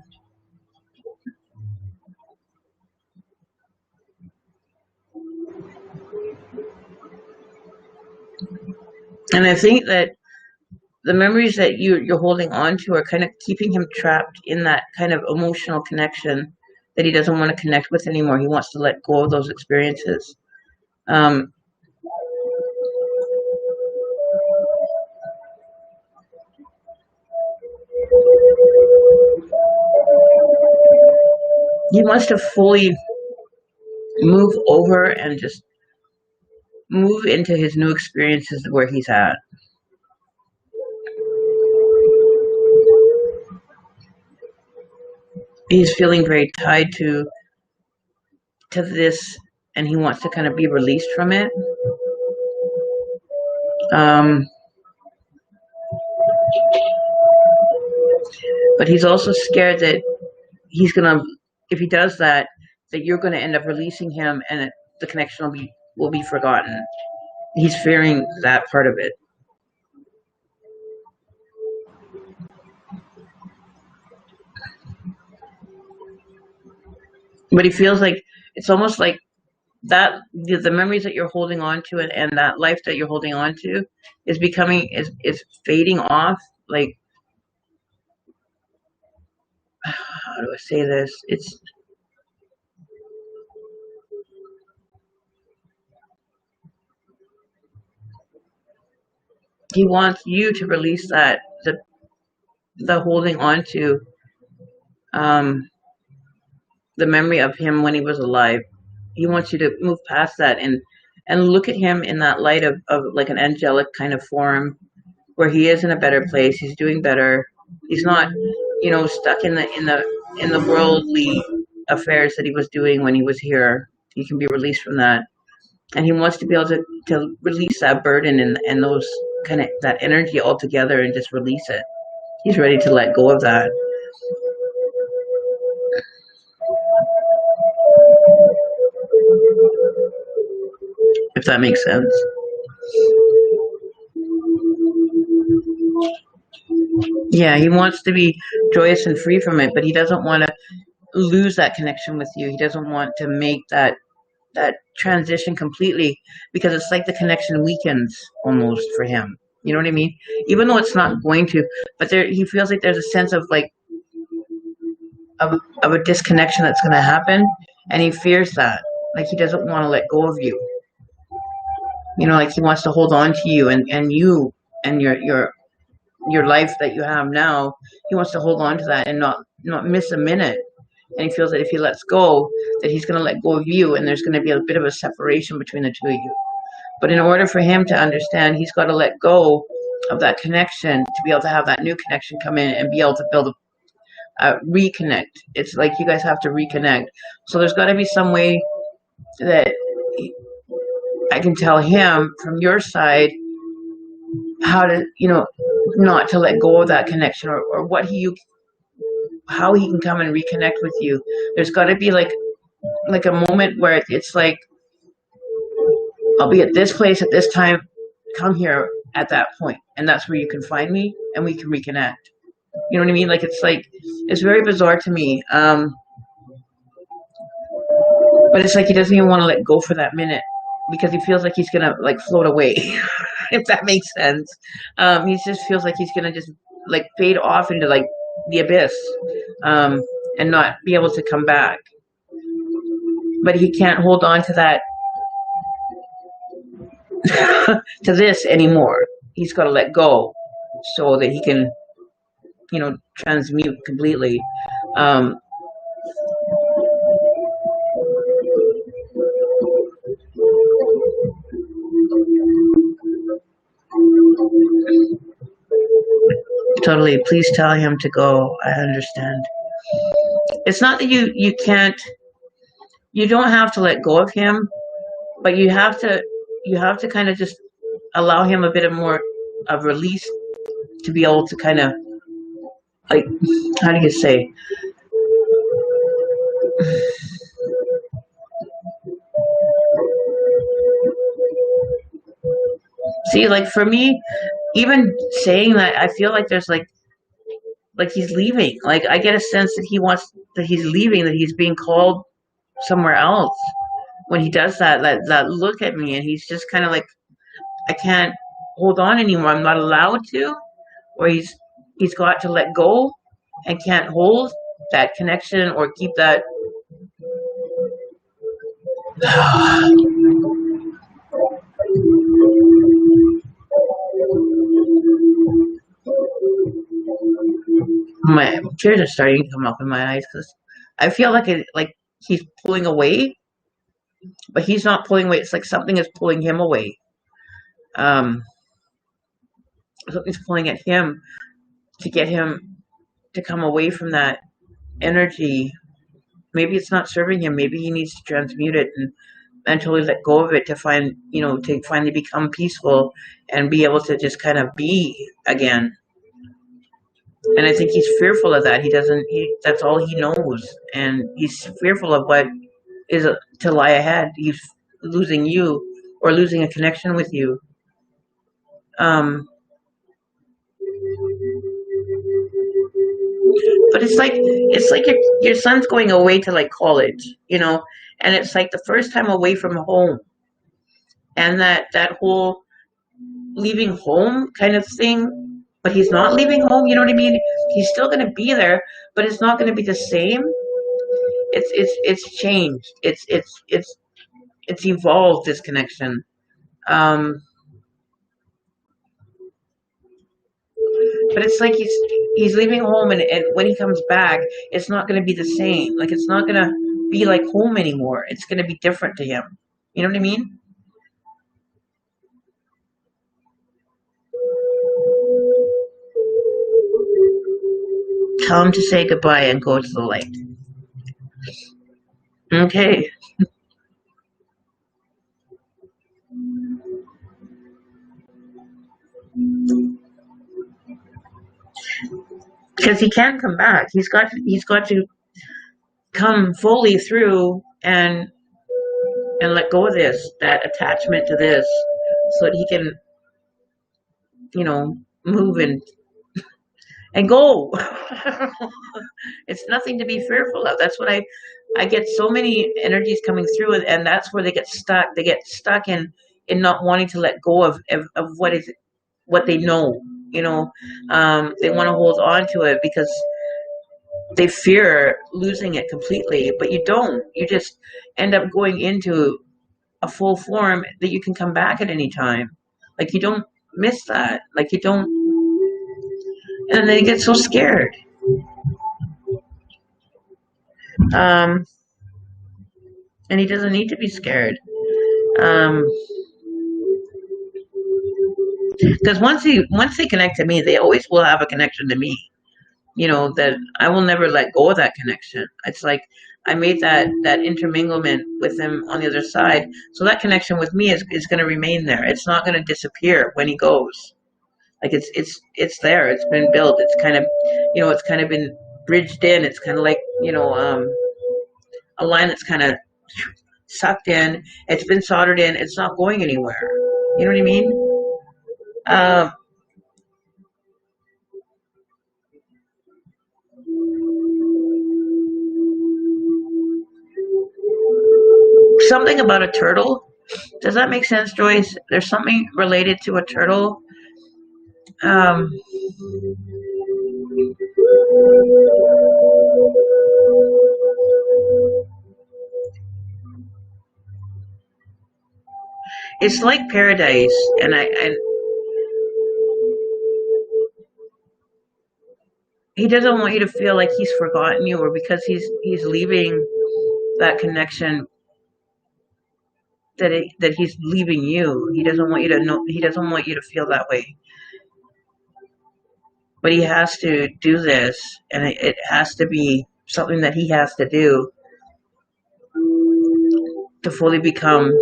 and I think that the memories that you're holding on to are kind of keeping him trapped in that kind of emotional connection that he doesn't want to connect with anymore. He wants to let go of those experiences. Um, he wants to fully move over and just move into his new experiences where he's at. He's feeling very tied to this, and he wants to kind of be released from it. Um, but he's also scared that he's gonna, if he does that, that you're gonna end up releasing him, and the connection will be forgotten. He's fearing that part of it. But he feels like it's almost like that the memories that you're holding on to and that life that you're holding on to is fading off. Like, how do I say this? He wants you to release the holding on to um, the memory of him when he was alive. He wants you to move past that and look at him in that light of like an angelic kind of form, where he is in a better place. He's doing better. He's not, stuck in the worldly affairs that he was doing when he was here. He can be released from that, and he wants to be able to release that burden and those kind of that energy altogether and just release it. He's ready to let go of that. If that makes sense. Yeah, he wants to be joyous and free from it, but he doesn't want to lose that connection with you. He doesn't want to make that transition completely, because it's like the connection weakens almost for him. You know what I mean? Even though it's not going to, but he feels like there's a sense of like of a disconnection that's going to happen, and he fears that. Like, he doesn't want to let go of you. Like he wants to hold on to you and you and your life that you have now. He wants to hold on to that and not miss a minute. And he feels that if he lets go, that he's going to let go of you, and there's going to be a bit of a separation between the two of you. But in order for him to understand, he's got to let go of that connection to be able to have that new connection come in and be able to build reconnect. It's like you guys have to reconnect. So there's got to be some way that I can tell him from your side how to, not to let go of that connection, or how he can come and reconnect with you. There's got to be like a moment where it's like, I'll be at this place at this time, come here at that point, and that's where you can find me and we can reconnect. You know what I mean? Like, it's very bizarre to me. But it's like he doesn't even want to let go for that minute, because he feels like he's gonna like float away. If that makes sense. He just feels like he's gonna just like fade off into like the abyss, and not be able to come back. But he can't hold on to that to this anymore. He's got to let go so that he can, transmute completely. Totally. Please tell him to go. I understand. It's not that you can't. You don't have to let go of him, but you have to kind of just allow him a bit of more of release to be able to kind of, like, how do you say, see, like, for me, even saying that, I feel like there's like he's leaving. Like, I get a sense that he's leaving, that he's being called somewhere else when he does that look at me, and he's just kind of like, I can't hold on anymore. I'm not allowed to, or he's got to let go and can't hold that connection or keep that. My tears are starting to come up in my eyes because I feel like he's pulling away, but he's not pulling away. It's like something is pulling him away. Um, Something's pulling at him to get him to come away from that energy. Maybe it's not serving him. Maybe he needs to transmute it and totally let go of it to to finally become peaceful and be able to just kind of be again. And I think he's fearful of that. That's all he knows. And he's fearful of what is to lie ahead. He's losing you or losing a connection with you. But it's like your son's going away to like college, and it's like the first time away from home, and that whole leaving home kind of thing. But he's not leaving home. You know what I mean? He's still going to be there, but it's not going to be the same. It's changed. It's evolved, this connection. Um, but it's like he's leaving home, and when he comes back, it's not going to be the same. Like, it's not going to be like home anymore. It's going to be different to him. You know what I mean? Tell him to say goodbye and go to the light. Okay. Because he can come back. He's got to come fully through and let go of that attachment to this, so that he can, move and go. It's nothing to be fearful of. That's what I get so many energies coming through, and that's where they get stuck. They get stuck in not wanting to let go of what they know. They want to hold on to it because they fear losing it completely, but you don't. You just end up going into a full form that you can come back at any time. Like, you don't miss that. Like, you don't, and then they get so scared. Um, and he doesn't need to be scared. Um, because once they connect to me, they always will have a connection to me. That I will never let go of that connection. It's like I made that interminglement with him on the other side, so that connection with me is going to remain there. It's not going to disappear when he goes. Like, it's there. It's been built. It's kind of been bridged in. It's kind of like, a line that's kind of sucked in. It's been soldered in. It's not going anywhere. You know what I mean? Uh, Something about a turtle. Does that make sense, Joyce? There's something related to a turtle. Um, it's like paradise, and he doesn't want you to feel like he's forgotten you, or because he's leaving that connection, that he's leaving you. He doesn't want you to know. He doesn't want you to feel that way. But he has to do this, and it has to be something that he has to do to fully become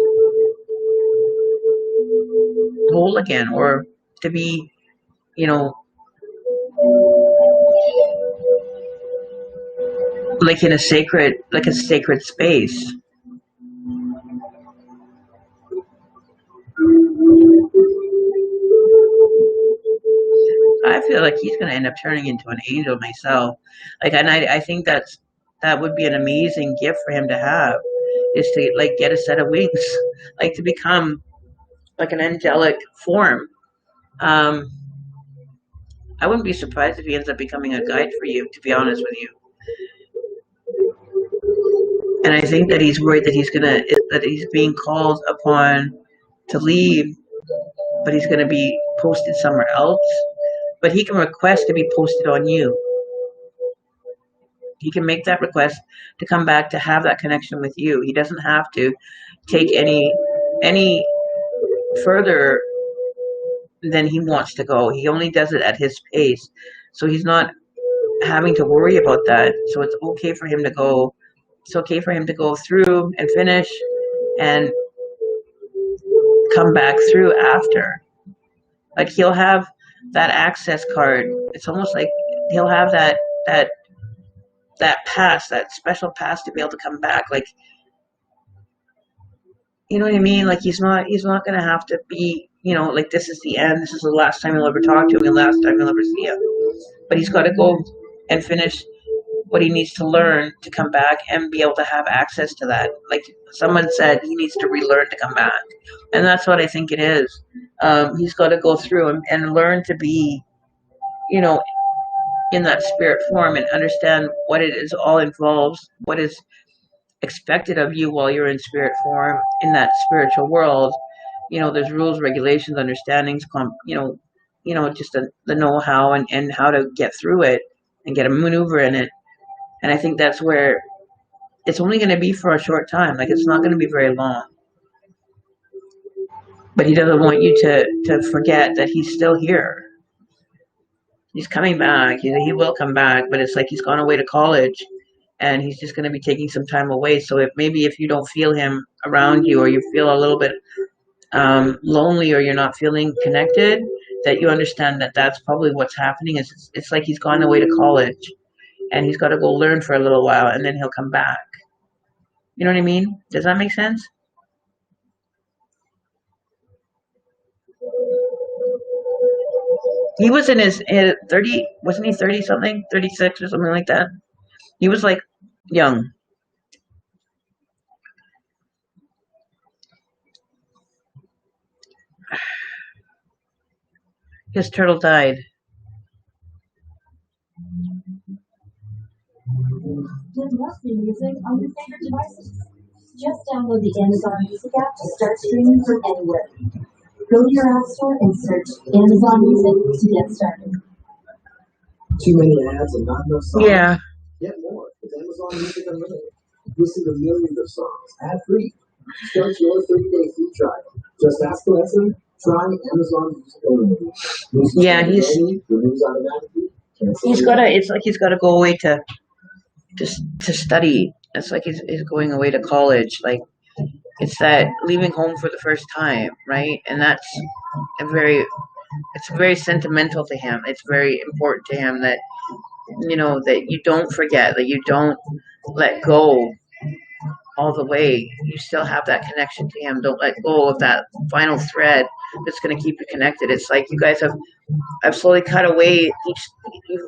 whole again, or to be, you know, like in a sacred space. I feel like he's going to end up turning into an angel myself. Like, and I think that would be an amazing gift for him to have, is to like get a set of wings, like to become like an angelic form. I wouldn't be surprised if he ends up becoming a guide for you, to be honest with you. And I think that he's worried that he's being called upon to leave, but he's gonna be posted somewhere else. But he can request to be posted on you. He can make that request to come back, to have that connection with you. He doesn't have to take any further than he wants to go. He only does it at his pace. So he's not having to worry about that. So it's okay for him to go. It's okay for him to go through and finish and come back through after. Like, he'll have that access card. It's almost like he'll have that pass, that special pass to be able to come back. Like, you know what I mean? Like, he's not going to have to be, you know, like, this is the end. This is the last time you'll ever talk to him, the last time you'll ever see him. But he's got to go and finish what he needs to learn to come back and be able to have access to that. Like someone said, he needs to relearn to come back. And that's what I think it is. He's got to go through and learn to be, you know, in that spirit form, and understand what it is all involves, what is expected of you while you're in spirit form in that spiritual world. You know, there's rules, regulations, understandings, just the know-how and how to get through it and get a maneuver in it. And I think that's where it's only going to be for a short time. Like, it's not going to be very long. But he doesn't want you to forget that he's still here. He's coming back. He will come back, but it's like he's gone away to college, and he's just going to be taking some time away. So if you don't feel him around you, or you feel a little bit lonely, or you're not feeling connected, that you understand that that's probably what's happening. It's like he's gone away to college, and he's got to go learn for a little while, and then he'll come back. You know what I mean? Does that make sense? He was in his 30, wasn't he 30 something? 36 or something like that? He was like young. His turtle died. With Leslie Music on your favorite devices. Just download the Amazon Music app to start streaming from anywhere. Go to your app store and search Amazon Music to get started. Too many ads and not enough songs? Yeah. Get more with Amazon Music Unlimited. Listen to millions of songs ad-free. Start your 30-day free trial. Just ask Leslie. Try Amazon Music Unlimited. Yeah, he's got to. It's like he's got to go away to study. It's like he's going away to college. Like, it's that leaving home for the first time, right? And that's it's very sentimental to him. It's very important to him that, you know, that you don't forget, that you don't let go all the way. You still have that connection to him. Don't let go of that final thread that's going to keep you connected. It's like you guys have slowly cut away.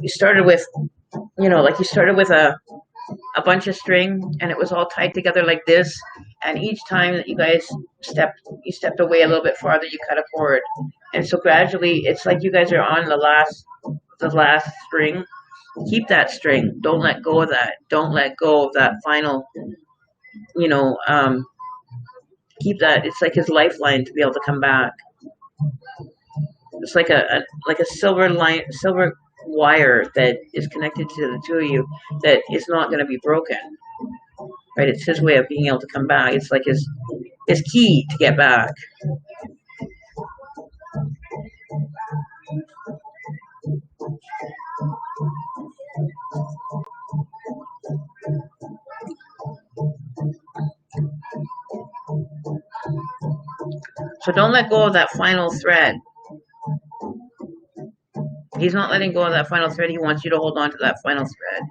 You started with, you know, like you started with a bunch of string, and it was all tied together like this. And each time that you guys stepped away a little bit farther, you cut a cord. And so gradually, it's like you guys are on the last string. Keep that string. Don't let go of that. Don't let go of that final, you know, keep that. It's like his lifeline to be able to come back. It's like a silver wire that is connected to the two of you that is not going to be broken. Right? It's his way of being able to come back. It's like is key to get back. So don't let go of that final thread. He's not letting go of that final thread. He wants you to hold on to that final thread.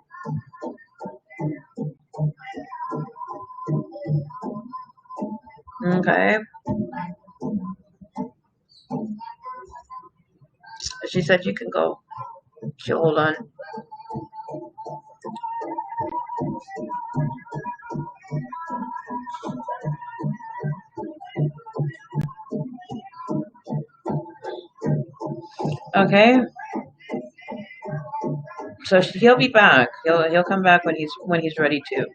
Okay. She said you can go. She'll hold on. Okay. So he'll be back. He'll come back when he's ready to,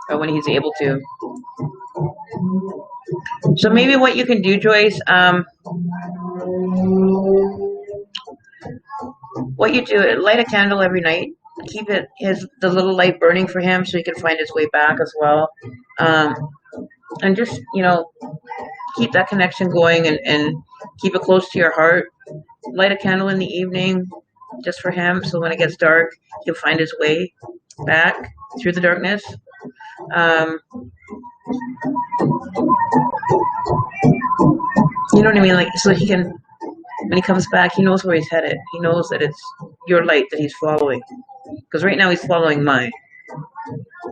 or when he's able to. So maybe what you can do, Joyce, what you do, light a candle every night. Keep the little light burning for him so he can find his way back as well. And just, keep that connection going and keep it close to your heart. Light a candle in the evening just for him so when it gets dark, he'll find his way back through the darkness. You know what I mean? Like, so he can, when he comes back, he knows where he's headed. He knows that it's your light that he's following. Because right now he's following mine.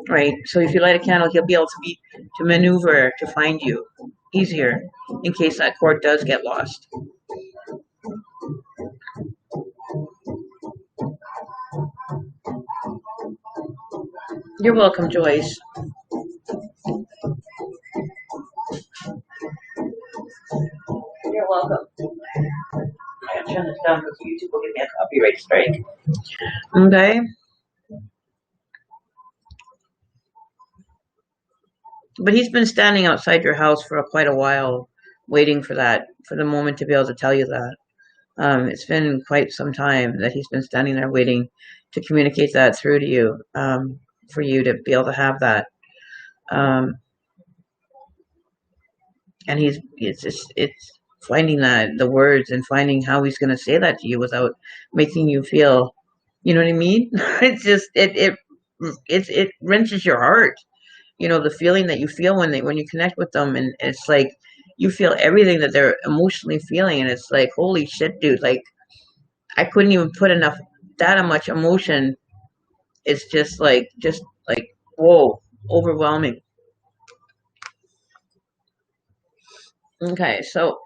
Right? So if you light a candle, he'll be able to maneuver to find you easier in case that cord does get lost. You're welcome, Joyce. You're welcome. I gotta turn this down because YouTube will give me a copyright strike. Okay. But he's been standing outside your house for quite a while, waiting for the moment to be able to tell you that. It's been quite some time that he's been standing there waiting to communicate that through to you, for you to be able to have that. And it's finding the words and finding how he's going to say that to you without making you feel, you know what I mean? It's just, it wrenches your heart. The feeling that you feel when you connect with them, and it's like you feel everything that they're emotionally feeling, and it's like, holy shit, dude, like I couldn't even put that much emotion. It's just like whoa, overwhelming. Okay, so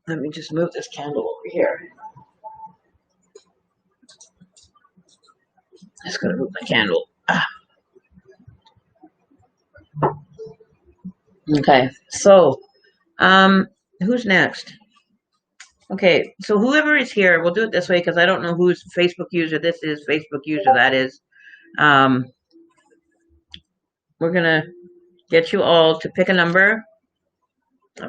let me just move this candle over here. Just gonna move my candle. Okay, so who's next? Okay, so whoever is here, we'll do it this way because I don't know whose Facebook user this is, Facebook user that is. We're gonna get you all to pick a number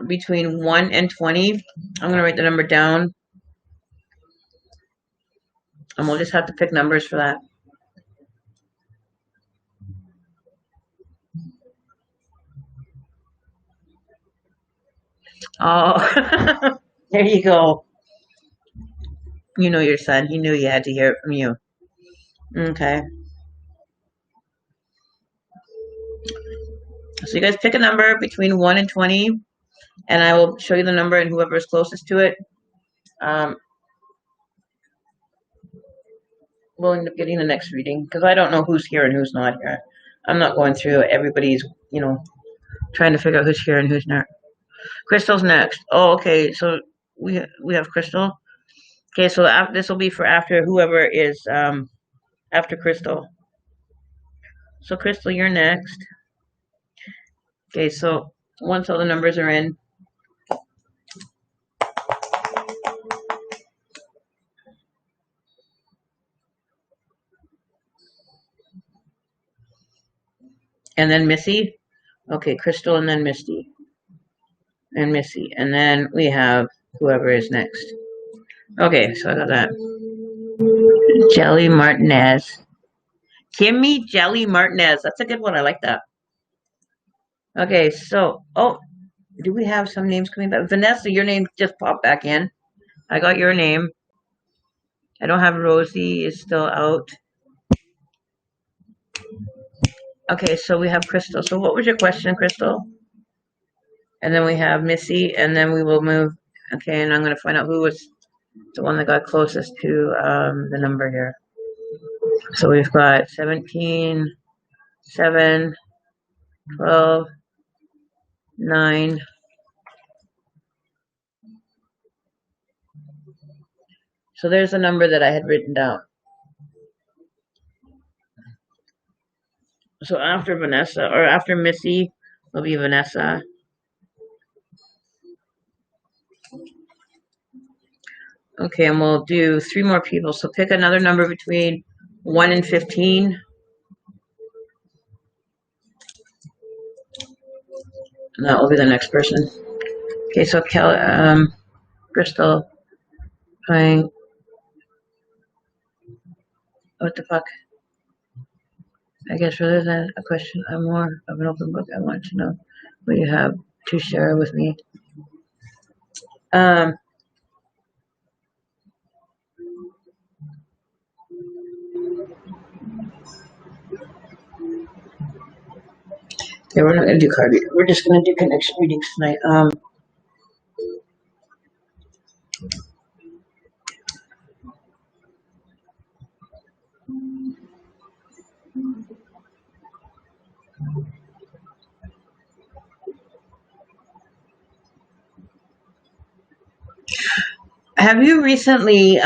between 1 and 20. I'm gonna write the number down, and we'll just have to pick numbers for that. Oh, there you go. You know your son. He knew you had to hear it from you. Okay. So you guys pick a number between 1 and 20, and I will show you the number and whoever is closest to it. We'll end up getting the next reading because I don't know who's here and who's not here. I'm not going through everybody's, trying to figure out who's here and who's not. Crystal's next. Oh, okay. So we have Crystal. Okay, so this will be for after whoever is after Crystal. So Crystal, you're next. Okay, so once all the numbers are in. And then Missy. Okay, Crystal and then Misty. And Missy. And then we have whoever is next. Okay, so I got that. Jelly Martinez. Kimmy Jelly Martinez. That's a good one. I like that. Okay, so, oh, do we have some names coming back? Vanessa, your name just popped back in. I got your name. I don't have Rosie, is still out. Okay, so we have Crystal. So what was your question, Crystal? And then we have Missy, and then we will move. Okay, and I'm going to find out who was the one that got closest to the number here. So we've got 17, 7, 12, 9. So there's a number that I had written down. So after Vanessa, or after Missy, will be Vanessa. Okay, and we'll do 3 more people. So pick another number between 1 and 15. And that will be the next person. Okay, so Crystal, playing. What the fuck? I guess rather than a question, I'm more of an open book. I want to know what you have to share with me. Okay, we're not gonna do card reading. We're just gonna do connection readings tonight. Have you recently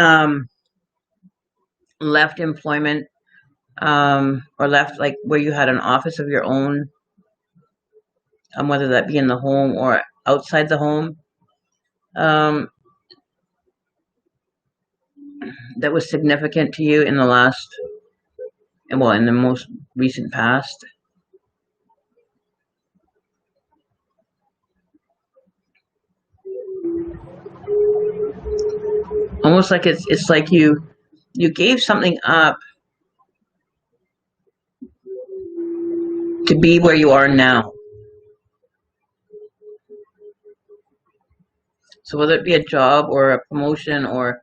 left employment or left like where you had an office of your own, whether that be in the home or outside the home, um, that was significant to you in the last, well, in the most recent past? Almost like it's like you gave something up to be where you are now. So whether it be a job or a promotion or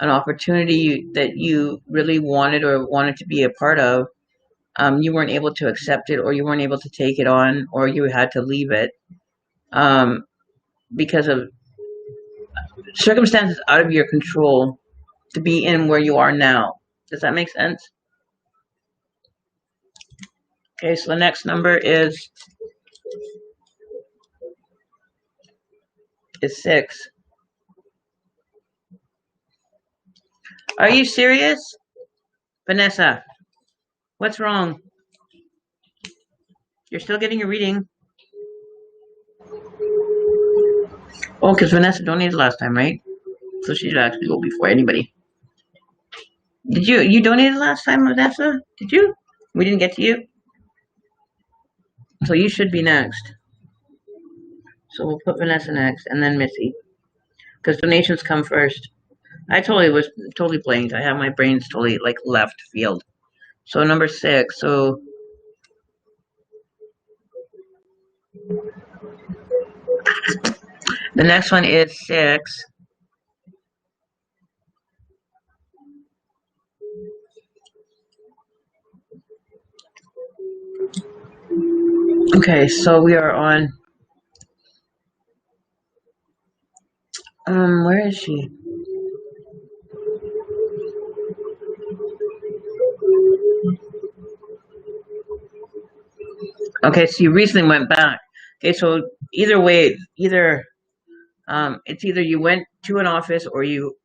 an opportunity that you really wanted or wanted to be a part of, you weren't able to accept it, or you weren't able to take it on, or you had to leave it because of circumstances out of your control to be in where you are now. Does that make sense? Okay, so the next number is 6. Are you serious? Vanessa, what's wrong? You're still getting your reading. Oh, because Vanessa donated last time, right? So she should actually go before anybody. Did you donated last time, Vanessa? Did you? We didn't get to you? So you should be next. So we'll put Vanessa next, and then Missy. Because donations come first. I was totally blanked. I have my brains totally like left field. So number 6. So the next one is 6. Okay, so we are on. Where is she? Okay, so you recently went back. Okay, so either way, it's either you went to an office or you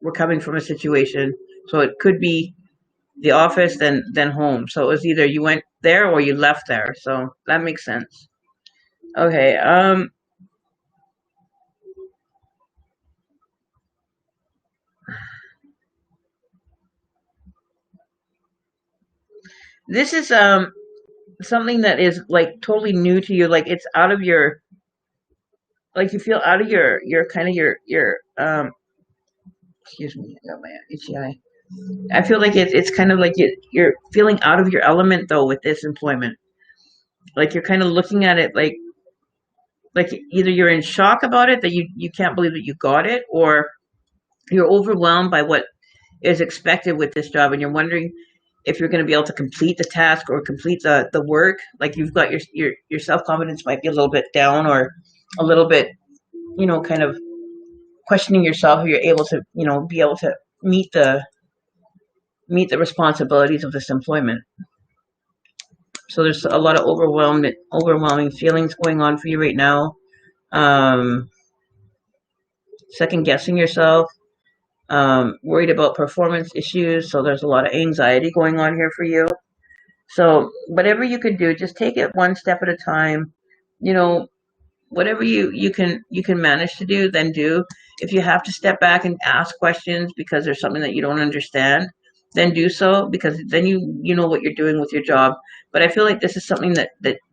were coming from a situation. So it could be the office, then home. So it was either you went there or you left there. So that makes sense. Okay. This is something that is like totally new to you. Like it's out of your, like you feel out of your kind of your excuse me, I got my itchy eye. I feel like it's kind of like you're feeling out of your element though with this employment. like you're kind of looking at it like either you're in shock about it that you can't believe that you got it, or you're overwhelmed by what is expected with this job, and you're wondering if you're going to be able to complete the task or complete the work. Like you've got your self-confidence might be a little bit down, or a little bit, kind of questioning yourself if you're able to, be able to meet the responsibilities of this employment. So there's a lot of overwhelming feelings going on for you right now. Um, Second guessing yourself, worried about performance issues. So there's a lot of anxiety going on here for you. So whatever you can do, just take it one step at a time. You know, whatever you can manage to do, then do. If you have to step back and ask questions because there's something that you don't understand, then do so, because then you know what you're doing with your job. But I feel like this is something that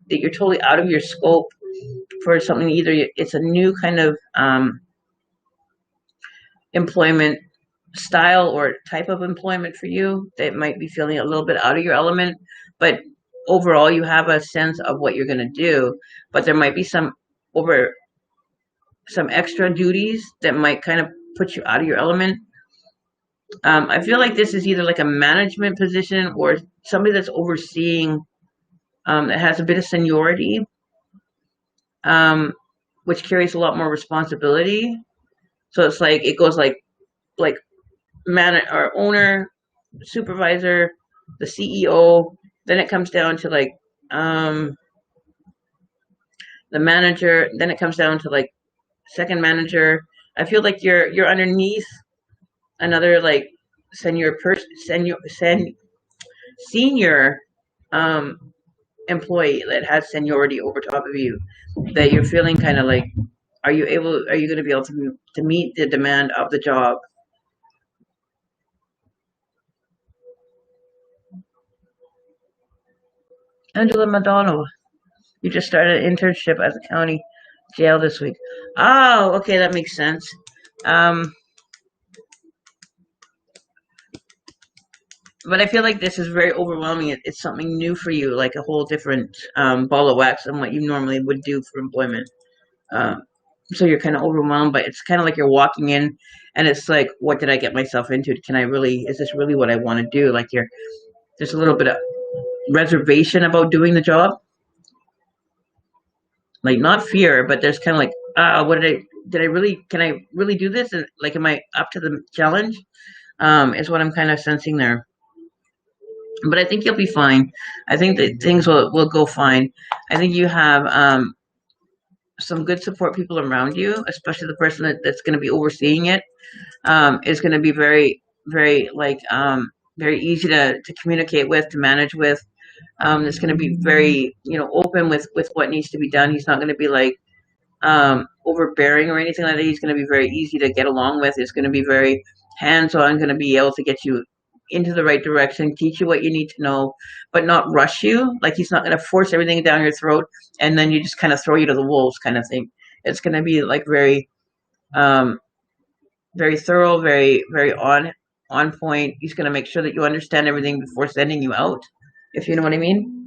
you're totally out of your scope for something. Either it's a new kind of employment style or type of employment for you that might be feeling a little bit out of your element, but overall you have a sense of what you're going to do, but there might be over some extra duties that might kind of put you out of your element. I feel like this is either like a management position or somebody that's overseeing, that has a bit of seniority, um, which carries a lot more responsibility. So it's like it goes like man or owner, supervisor, the CEO. Then it comes down to like um, the manager. Then it comes down to like second manager. I feel like you're underneath another like senior um, employee that has seniority over top of you. That you're feeling kind of like, are you going to be able to meet the demand of the job? Angela Madonna, you just started an internship at the county jail this week. Oh, okay, that makes sense. Um, but I feel like this is very overwhelming. It's something new for you, like a whole different ball of wax than what you normally would do for employment. Um, so you're kind of overwhelmed, but it's kind of like you're walking in, and it's like, what did I get myself into? Is this really what I want to do? Like there's a little bit of reservation about doing the job, like not fear, but there's kind of like, can I really do this? And like, am I up to the challenge? Is what I'm kind of sensing there. But I think you'll be fine. I think that things will go fine. I think you have some good support people around you, especially the person that's going to be overseeing it. Is going to be very, very like very easy to communicate with, to manage with. It's going to be very, open with what needs to be done. He's not going to be like overbearing or anything like that. He's going to be very easy to get along with. It's going to be very hands-on, going to be able to get you into the right direction, teach you what you need to know, but not rush you. Like he's not going to force everything down your throat and then you just kind of throw you to the wolves kind of thing. It's going to be like very, um, very thorough, very, very on point. He's going to make sure that you understand everything before sending you out, if you know what I mean.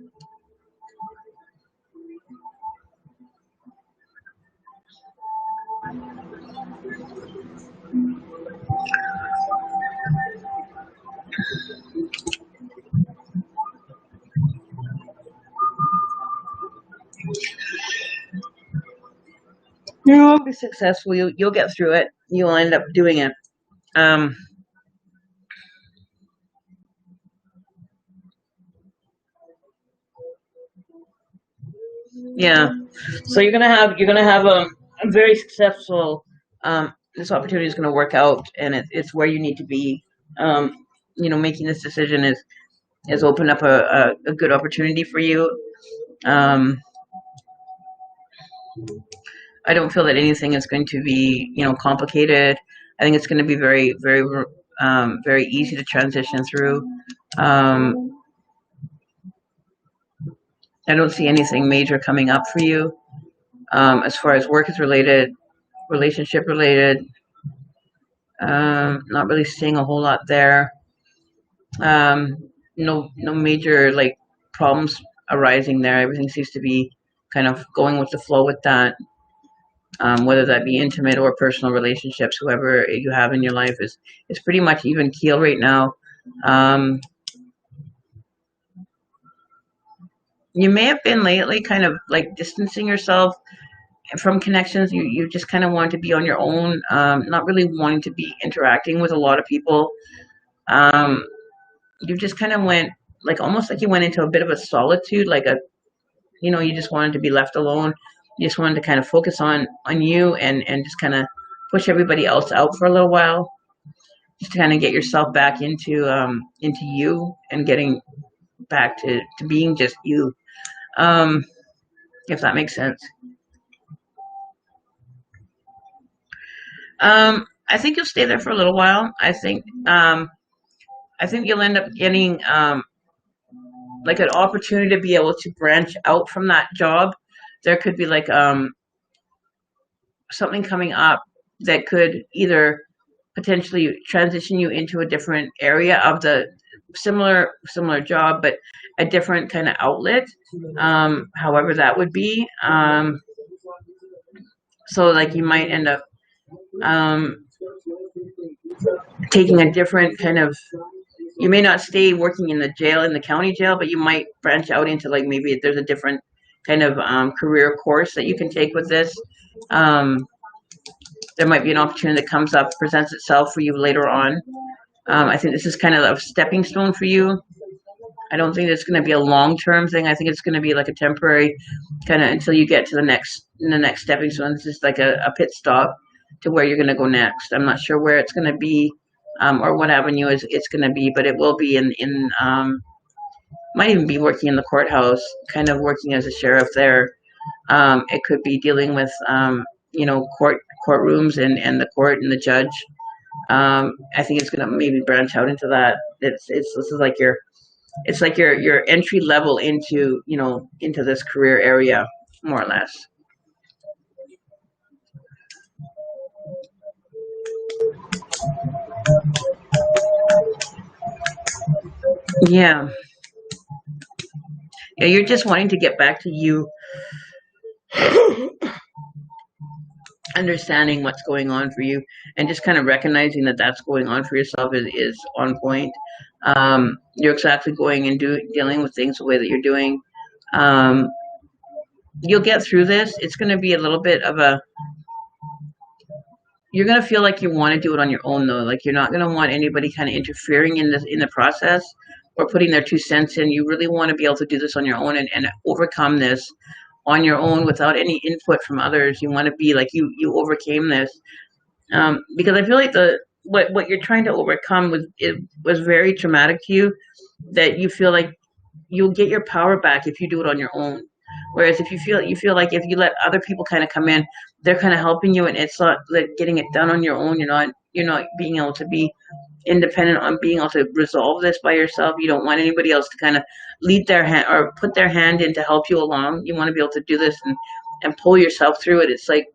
You'll be successful. You'll get through it. You'll end up doing it. Um, yeah. So you're gonna have a very successful. This opportunity is gonna work out, and it's where you need to be. Um, making this decision is opened up a good opportunity for you. Um, I don't feel that anything is going to be, complicated. I think it's going to be very, very, very easy to transition through. Um, I don't see anything major coming up for you, as far as work is related, relationship related. Not really seeing a whole lot there. Um, no major like problems arising there. Everything seems to be kind of going with the flow with that. Whether that be intimate or personal relationships, whoever you have in your life is pretty much even keel right now. You may have been lately kind of like distancing yourself from connections. You just kind of want to be on your own, not really wanting to be interacting with a lot of people. You just kind of went like almost like you went into a bit of a solitude, like you just wanted to be left alone. You just wanted to kind of focus on you and just kind of push everybody else out for a little while, just to kind of get yourself back into you and getting back to being just you, if that makes sense. I think you'll stay there for a little while. I think you'll end up getting like an opportunity to be able to branch out from that job. There could be like something coming up that could either potentially transition you into a different area of the similar job, but a different kind of outlet, however that would be. So like you might end up taking a different kind of, you may not stay working in the county jail, but you might branch out into like maybe there's a different kind of career course that you can take with this. There might be an opportunity that comes up, presents itself for you later on. I think this is kind of a stepping stone for you. I don't think it's going to be a long-term thing. I think it's going to be like a temporary kind of until you get to the next stepping stone. This is like a pit stop to where you're going to go next. I'm not sure where it's going to be or what avenue it's going to be, but it will be in might even be working in the courthouse, kind of working as a sheriff there. It could be dealing with courtrooms and the court and the judge. I think it's going to maybe branch out into that. This is like your entry level into this career area, more or less. Yeah, you're just wanting to get back to you, understanding what's going on for you, and just kind of recognizing that that's going on for yourself is on point. You're exactly going and dealing with things the way that you're doing. You'll get through this. It's going to be a little bit of you're going to feel like you want to do it on your own, though. Like you're not going to want anybody kind of interfering in the process or putting their 2 cents in. You really want to be able to do this on your own and overcome this on your own without any input from others. You want to be like you overcame this, because I feel like what you're trying to overcome was very traumatic to you, that you feel like you'll get your power back if you do it on your own. Whereas if you feel like if you let other people kind of come in, they're kind of helping you, and it's not like getting it done on your own. You're not being able to be independent on being able to resolve this by yourself. You don't want anybody else to kind of lead their hand or put their hand in to help you along. You want to be able to do this and pull yourself through it. It's like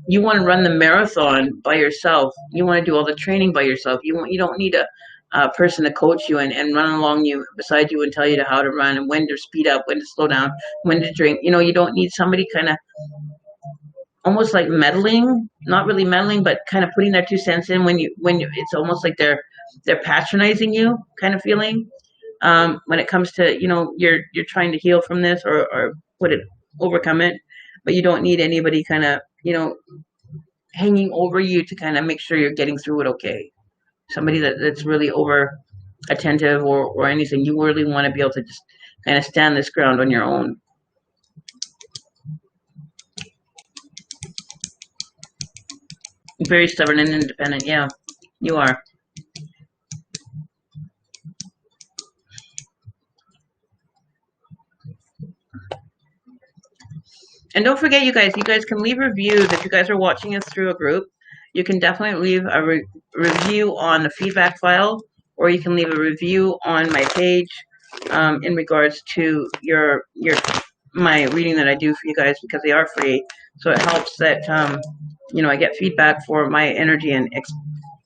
you want to run the marathon by yourself. You want to do all the training by yourself. You don't need a person to coach you and run along beside you and tell you how to run and when to speed up, when to slow down, when to drink. You don't need somebody kind of almost like meddling, not really meddling, but kind of putting their 2 cents in when you it's almost like they're patronizing you kind of feeling. When it comes to you're trying to heal from this or overcome it, but you don't need anybody kind of hanging over you to kind of make sure you're getting through it okay. Somebody that's really over attentive or anything. You really want to be able to just kind of stand this ground on your own. Very stubborn and independent. Yeah, you are. And don't forget, you guys can leave reviews. If you guys are watching us through a group, you can definitely leave a review on the feedback file, or you can leave a review on my page in regards to my reading that I do for you guys, because they are free. So it helps that I get feedback for my energy and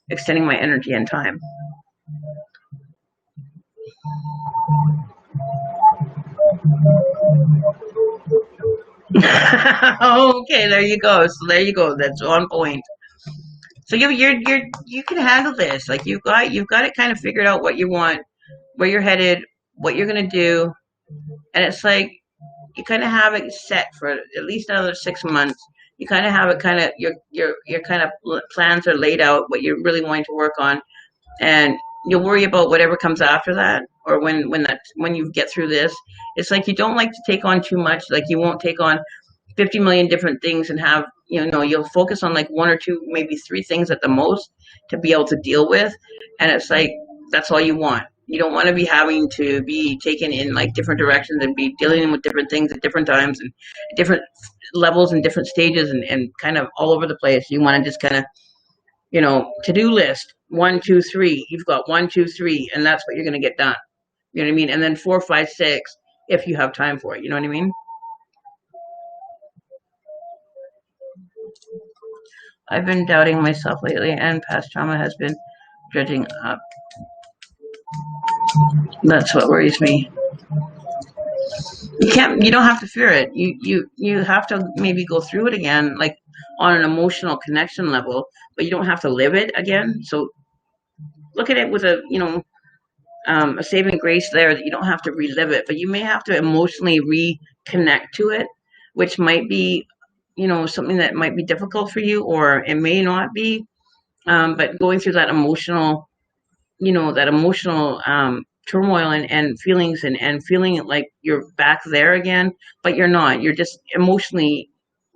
extending my energy and time. Okay, there you go. So there you go. That's on point. So you can handle this. Like you've got it kind of figured out what you want, where you're headed, what you're gonna do, and it's like you kind of have it set for at least another 6 months. You kind of have it kind of your kind of plans are laid out, what you're really wanting to work on, and you'll worry about whatever comes after that, or when you get through this. It's like you don't like to take on too much. Like you won't take on 50 million different things and have, you'll focus on like one or two, maybe three things at the most to be able to deal with. And it's like, that's all you want. You don't want to be having to be taken in like different directions and be dealing with different things at different times and different levels and different stages and kind of all over the place. You want to just kind of, to-do list, 1, 2, 3. You've got 1, 2, 3, and that's what you're going to get done. You know what I mean? And then 4, 5, 6, if you have time for it. You know what I mean? I've been doubting myself lately, and past trauma has been dredging up. That's what worries me. You don't have to fear it. You have to maybe go through it again, like on an emotional connection level, but you don't have to live it again. So look at it with a saving grace there, that you don't have to relive it, but you may have to emotionally reconnect to it, which might be, something that might be difficult for you, or it may not be. But going through that emotional, turmoil and feelings, and feeling like you're back there again, but you're not. You're just emotionally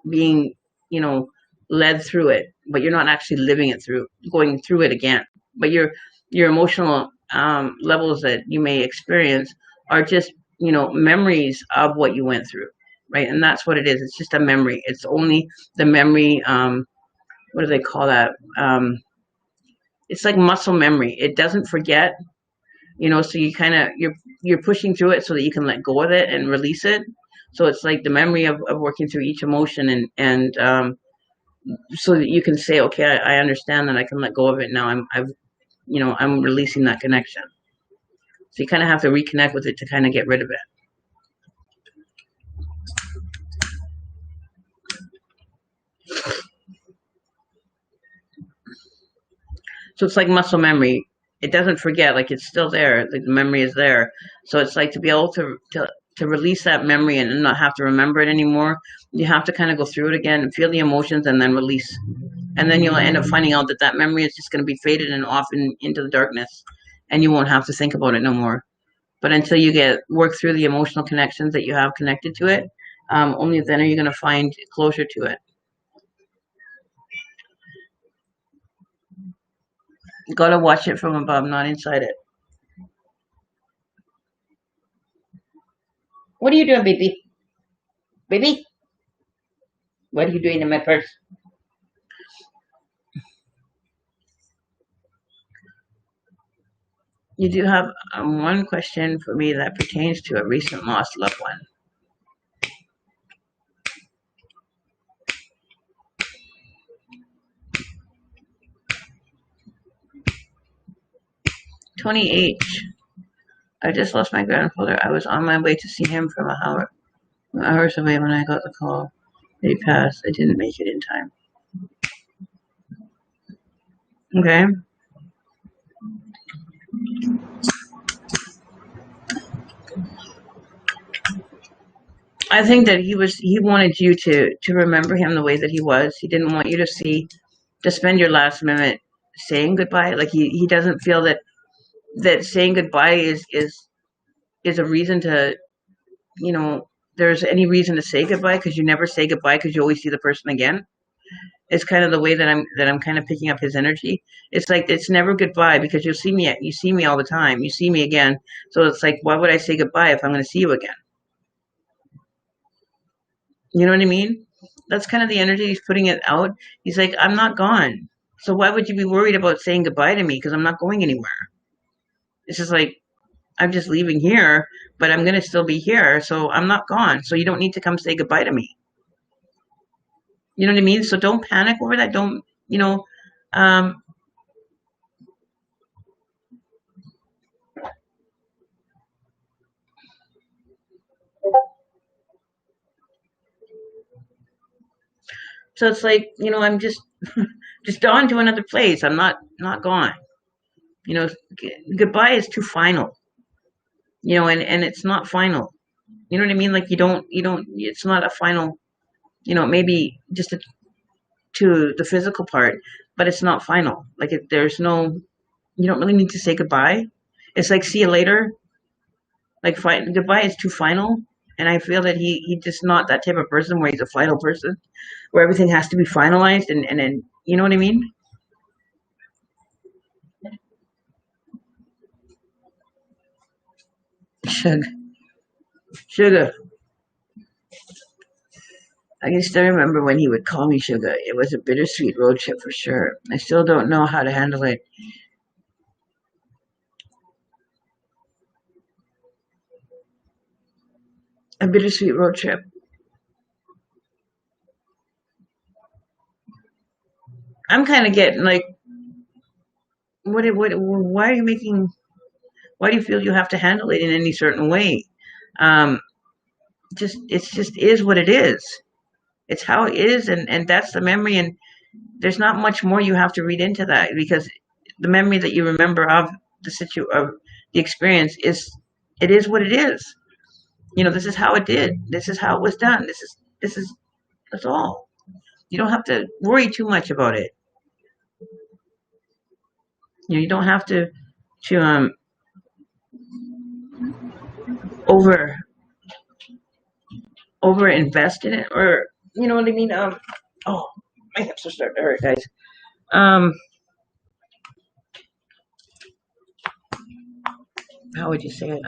being, you know, led through it, but you're not actually living it through, going through it again. But your emotional levels that you may experience are just, memories of what you went through, right? And that's what it is. It's just a memory. It's only the memory. What do they call that? It's like muscle memory. It doesn't forget, so you're pushing through it so that you can let go of it and release it. So it's like the memory of working through each emotion, and so that you can say, okay, I understand that I can let go of it now. I'm releasing that connection. So you kind of have to reconnect with it to kind of get rid of it. So it's like muscle memory. It doesn't forget, like it's still there. Like the memory is there. So it's like to be able to release that memory and not have to remember it anymore. You have to kind of go through it again and feel the emotions and then release. And then you'll end up finding out that that memory is just going to be faded and off into the darkness, and you won't have to think about it no more. But until you work through the emotional connections that you have connected to it, only then are you going to find closure to it. You got to watch it from above, not inside it. What are you doing, baby? Baby? What are you doing in my purse? You do have one question for me that pertains to a recent lost loved one. Tony H. I just lost my grandfather. I was on my way to see him from hours away when I got the call. He passed. I didn't make it in time. Okay. I think that he wanted you to remember him the way that he was. He didn't want you to spend your last minute saying goodbye. Like he doesn't feel that saying goodbye is a reason to, there's any reason to say goodbye, because you never say goodbye because you always see the person again. It's kind of the way that I'm kind of picking up his energy. It's like it's never goodbye, because you see me all the time. You see me again. So it's like, why would I say goodbye if I'm going to see you again? You know what I mean? That's kind of the energy he's putting it out. He's like, I'm not gone. So why would you be worried about saying goodbye to me? Because I'm not going anywhere. It's just like, I'm just leaving here, but I'm going to still be here. So I'm not gone. So you don't need to come say goodbye to me. You know what I mean? So don't panic over that. Don't, um, So it's like, I'm just on to another place. I'm not gone. Goodbye is too final. And it's not final. You know what I mean? Like you don't. It's not a final. Maybe just to the physical part, but it's not final. Like there's no. You don't really need to say goodbye. It's like see you later. Like goodbye is too final. And I feel that he just not that type of person where he's a final person, where everything has to be finalized and then you know what I mean? Sugar, sugar. I can still remember when he would call me sugar. It was a bittersweet road trip for sure. I still don't know how to handle it. A bittersweet road trip. I'm kind of getting like, why are you making? Why do you feel you have to handle it in any certain way? Um, it's just is what it is. It's how it is, and that's the memory. And there's not much more you have to read into that because the memory that you remember of of the experience is what it is. This is how it did. This is how it was done. That's all. You don't have to worry too much about it. You don't have to over invest in it, or you know what I mean. Oh, my hips are starting to hurt, guys. Um, how would you say it?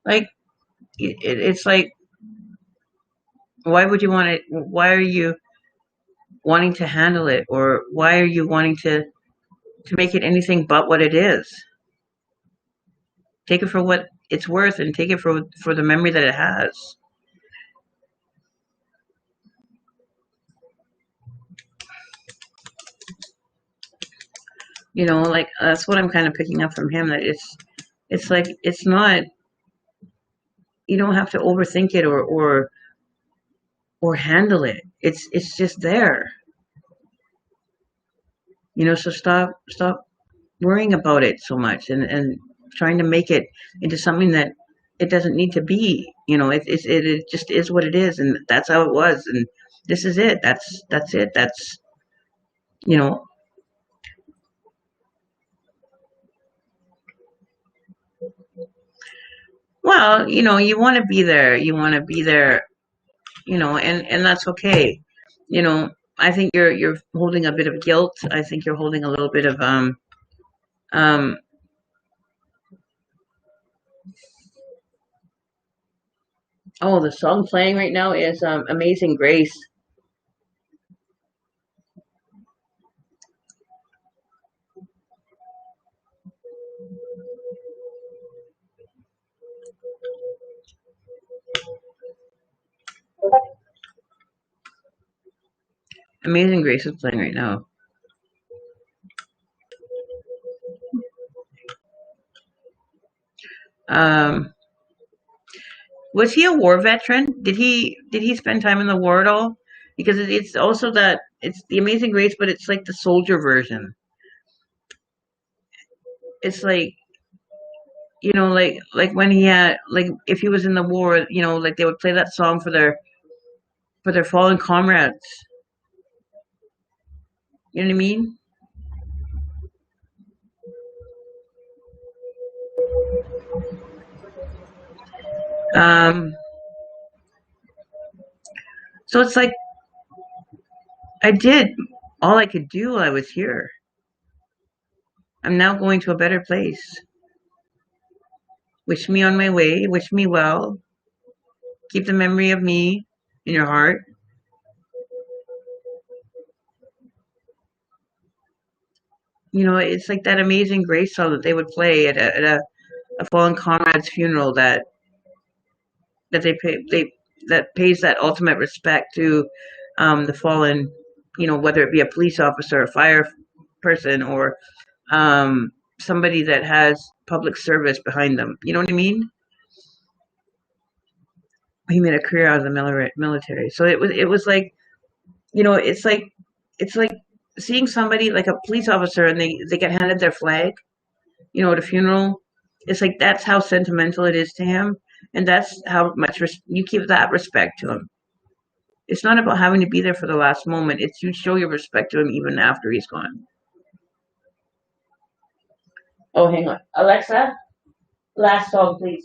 Like it's like, why would you want it? Why are you wanting to handle it, or why are you wanting to make it anything but what it is? Take it for what it's worth, and take it for the memory that it has. Like that's what I'm kind of picking up from him. That it's like it's not. You don't have to overthink it or handle it. It's just there. So stop worrying about it so much and trying to make it into something that it doesn't need to be. It just is what it is, and that's how it was, and this is it. That's it. That's you know. Well, you want to be there. You want to be there. And that's okay. You know, I think you're holding a bit of guilt. I think you're holding a little bit of um. Oh, the song playing right now is "Amazing Grace." Amazing Grace is playing right now. Um, was he a war veteran? Did he spend time in the war at all? Because it's also that it's the Amazing Grace, but it's like the soldier version. It's like like when he had like if he was in the war, like they would play that song for their fallen comrades. You know what I mean? Um, so it's like I did all I could do while I was here. I'm now going to a better place. Wish me on my way. Wish me well. Keep the memory of me in your heart. It's like that Amazing Grace song that they would play a fallen comrade's funeral that they that pays that ultimate respect to the fallen, whether it be a police officer, a fire person, or somebody that has public service behind them. You know what I mean? he made a career out of the military. So it was like, it's like seeing somebody like a police officer and they get handed their flag, at a funeral. It's like that's how sentimental it is to him, and that's how much you keep that respect to him. It's not about having to be there for the last moment. It's you show your respect to him even after he's gone. Oh, hang on. Alexa, last song, please.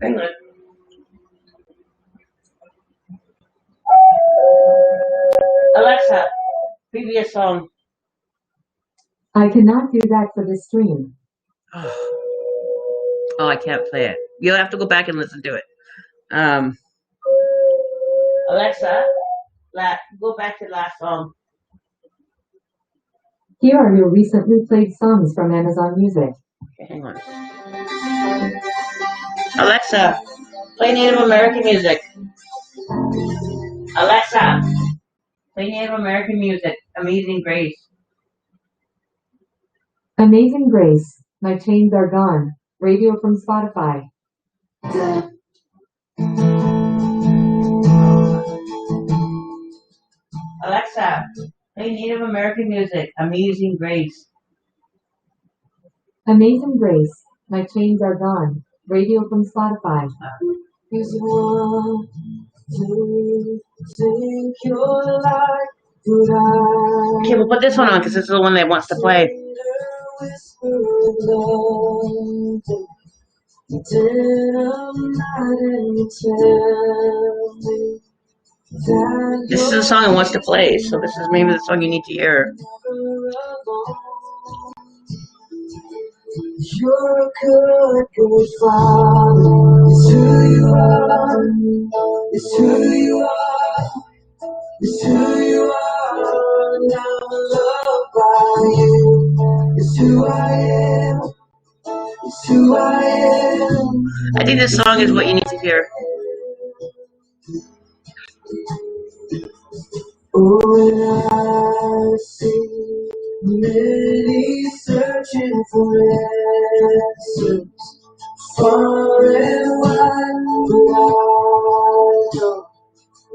Hang on. Alexa, previous song. I cannot do that for the stream. Oh, I can't play it. You'll have to go back and listen to it. Alexa, go back to the last song. Here are your recently played songs from Amazon Music. Okay, hang on. Alexa, play Native American music. Alexa, play Native American music. Amazing Grace. Amazing Grace, My Chains Are Gone. Radio from Spotify. Alexa, play Native American music. Amazing Grace. Amazing Grace, My Chains Are Gone. Radio from Spotify. Is one to take your life, but I Okay, we'll put this one on because this is the one that wants to play. whisper of love, dead of night, and you tell me that This is the song it wants to play, so this is maybe the song you need to hear. you're alone. You're a good, good father. It's who you are. It's who you are. It's who you are. And I'm loved by you. It's who I am. It's who I am. I think this song is what you need to hear. Oh, and I see many searching for answers, far and wide, but I know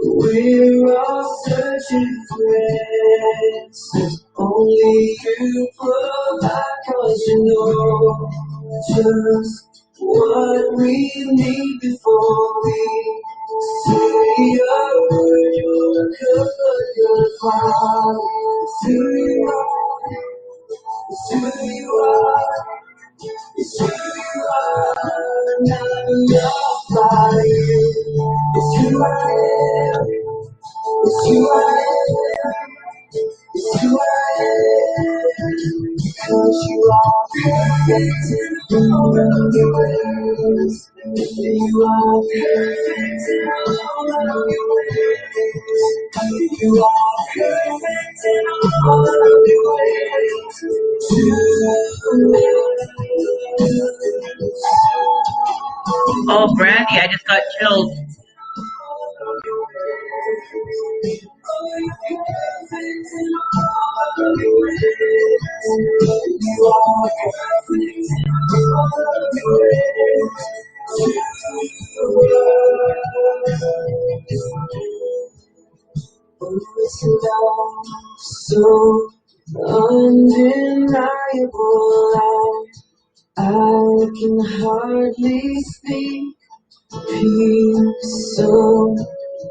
we're all searching for answers. Only you provide, 'cause you know just what we need before we say a word. You're a good, good father. It's who you are. It's who you are. It's who you are. And I'm loved by you. It's who I am. It's who I am. It's who I am. Because you are perfect in all of your ways. You are perfect in all of your ways. You are perfect in all of your ways. Oh, Brandy, I just got chilled. So undeniable, I can hardly speak. Peace so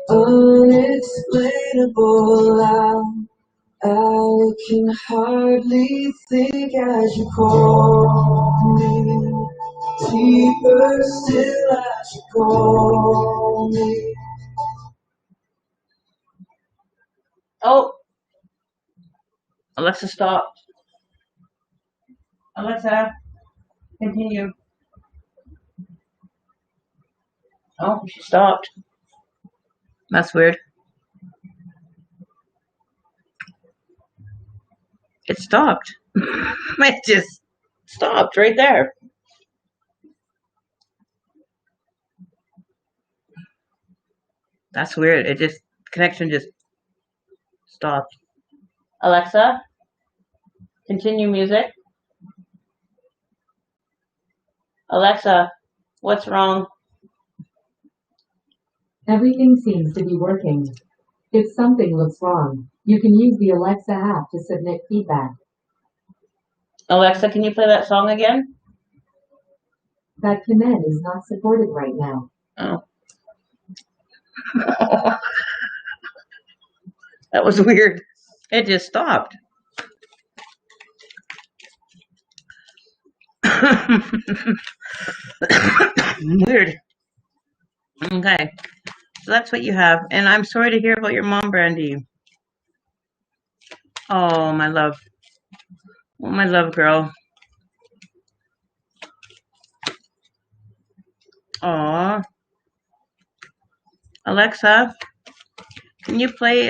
unexplainable, I can hardly think as you call me. Deeper still as you call me. Oh, Alexa, stop. Alexa, continue. Oh, she stopped. That's weird. It stopped. It just stopped right there. That's weird. Connection just stopped. Alexa, continue music. Alexa, what's wrong? Everything seems to be working. If something looks wrong, you can use the Alexa app to submit feedback. Alexa, can you play that song again? That command is not supported right now. Oh. That was weird. It just stopped. Weird. Okay. So that's what you have. And I'm sorry to hear about your mom, Brandy. Oh, my love. Oh, my love, girl. Aw. Alexa, can you play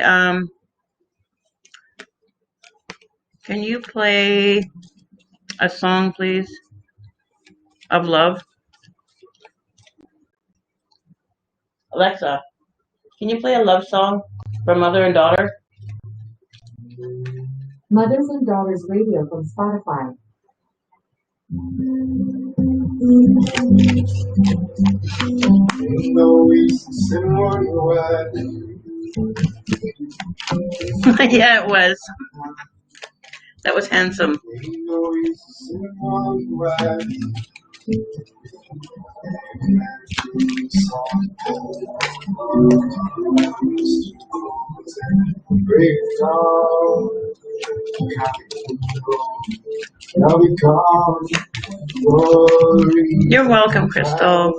a song, please, of love? Alexa, can you play a love song for mother and daughter? Mothers and Daughters Radio from Spotify. Ain't no reason sitting on your way. Yeah, it was. That was handsome. Ain't no reason sitting on your way. Break down. Now we come. You're welcome, Crystal.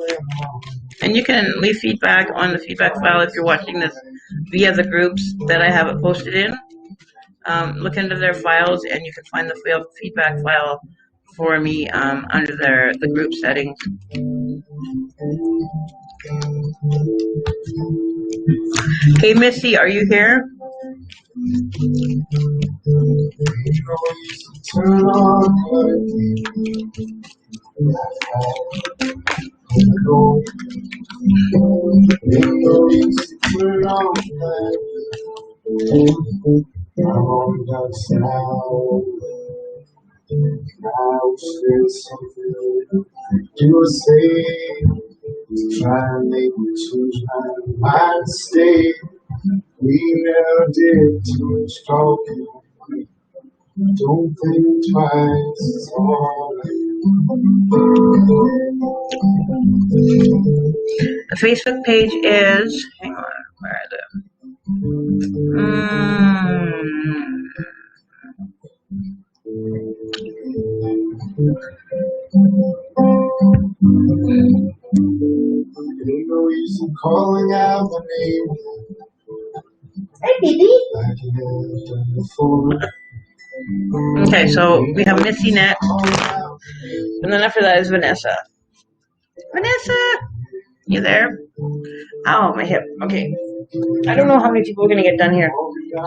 And you can leave feedback on the feedback file if you're watching this via the groups that I have it posted in. Look into their files and you can find the feedback file for me under the group settings. Hey, Missy, are you here? Turn on. You were saying to try and make me change my mind, stay. We never did too much talking. Don't think twice, it's all right. The Facebook page is, hang on, where are they? Ain't no use in calling out my name. Hey, baby. Like you have done before. Okay, so we have Missy next, and then after that is Vanessa. Vanessa, you there? Oh, my hip. Okay. I don't know how many people are going to get done here.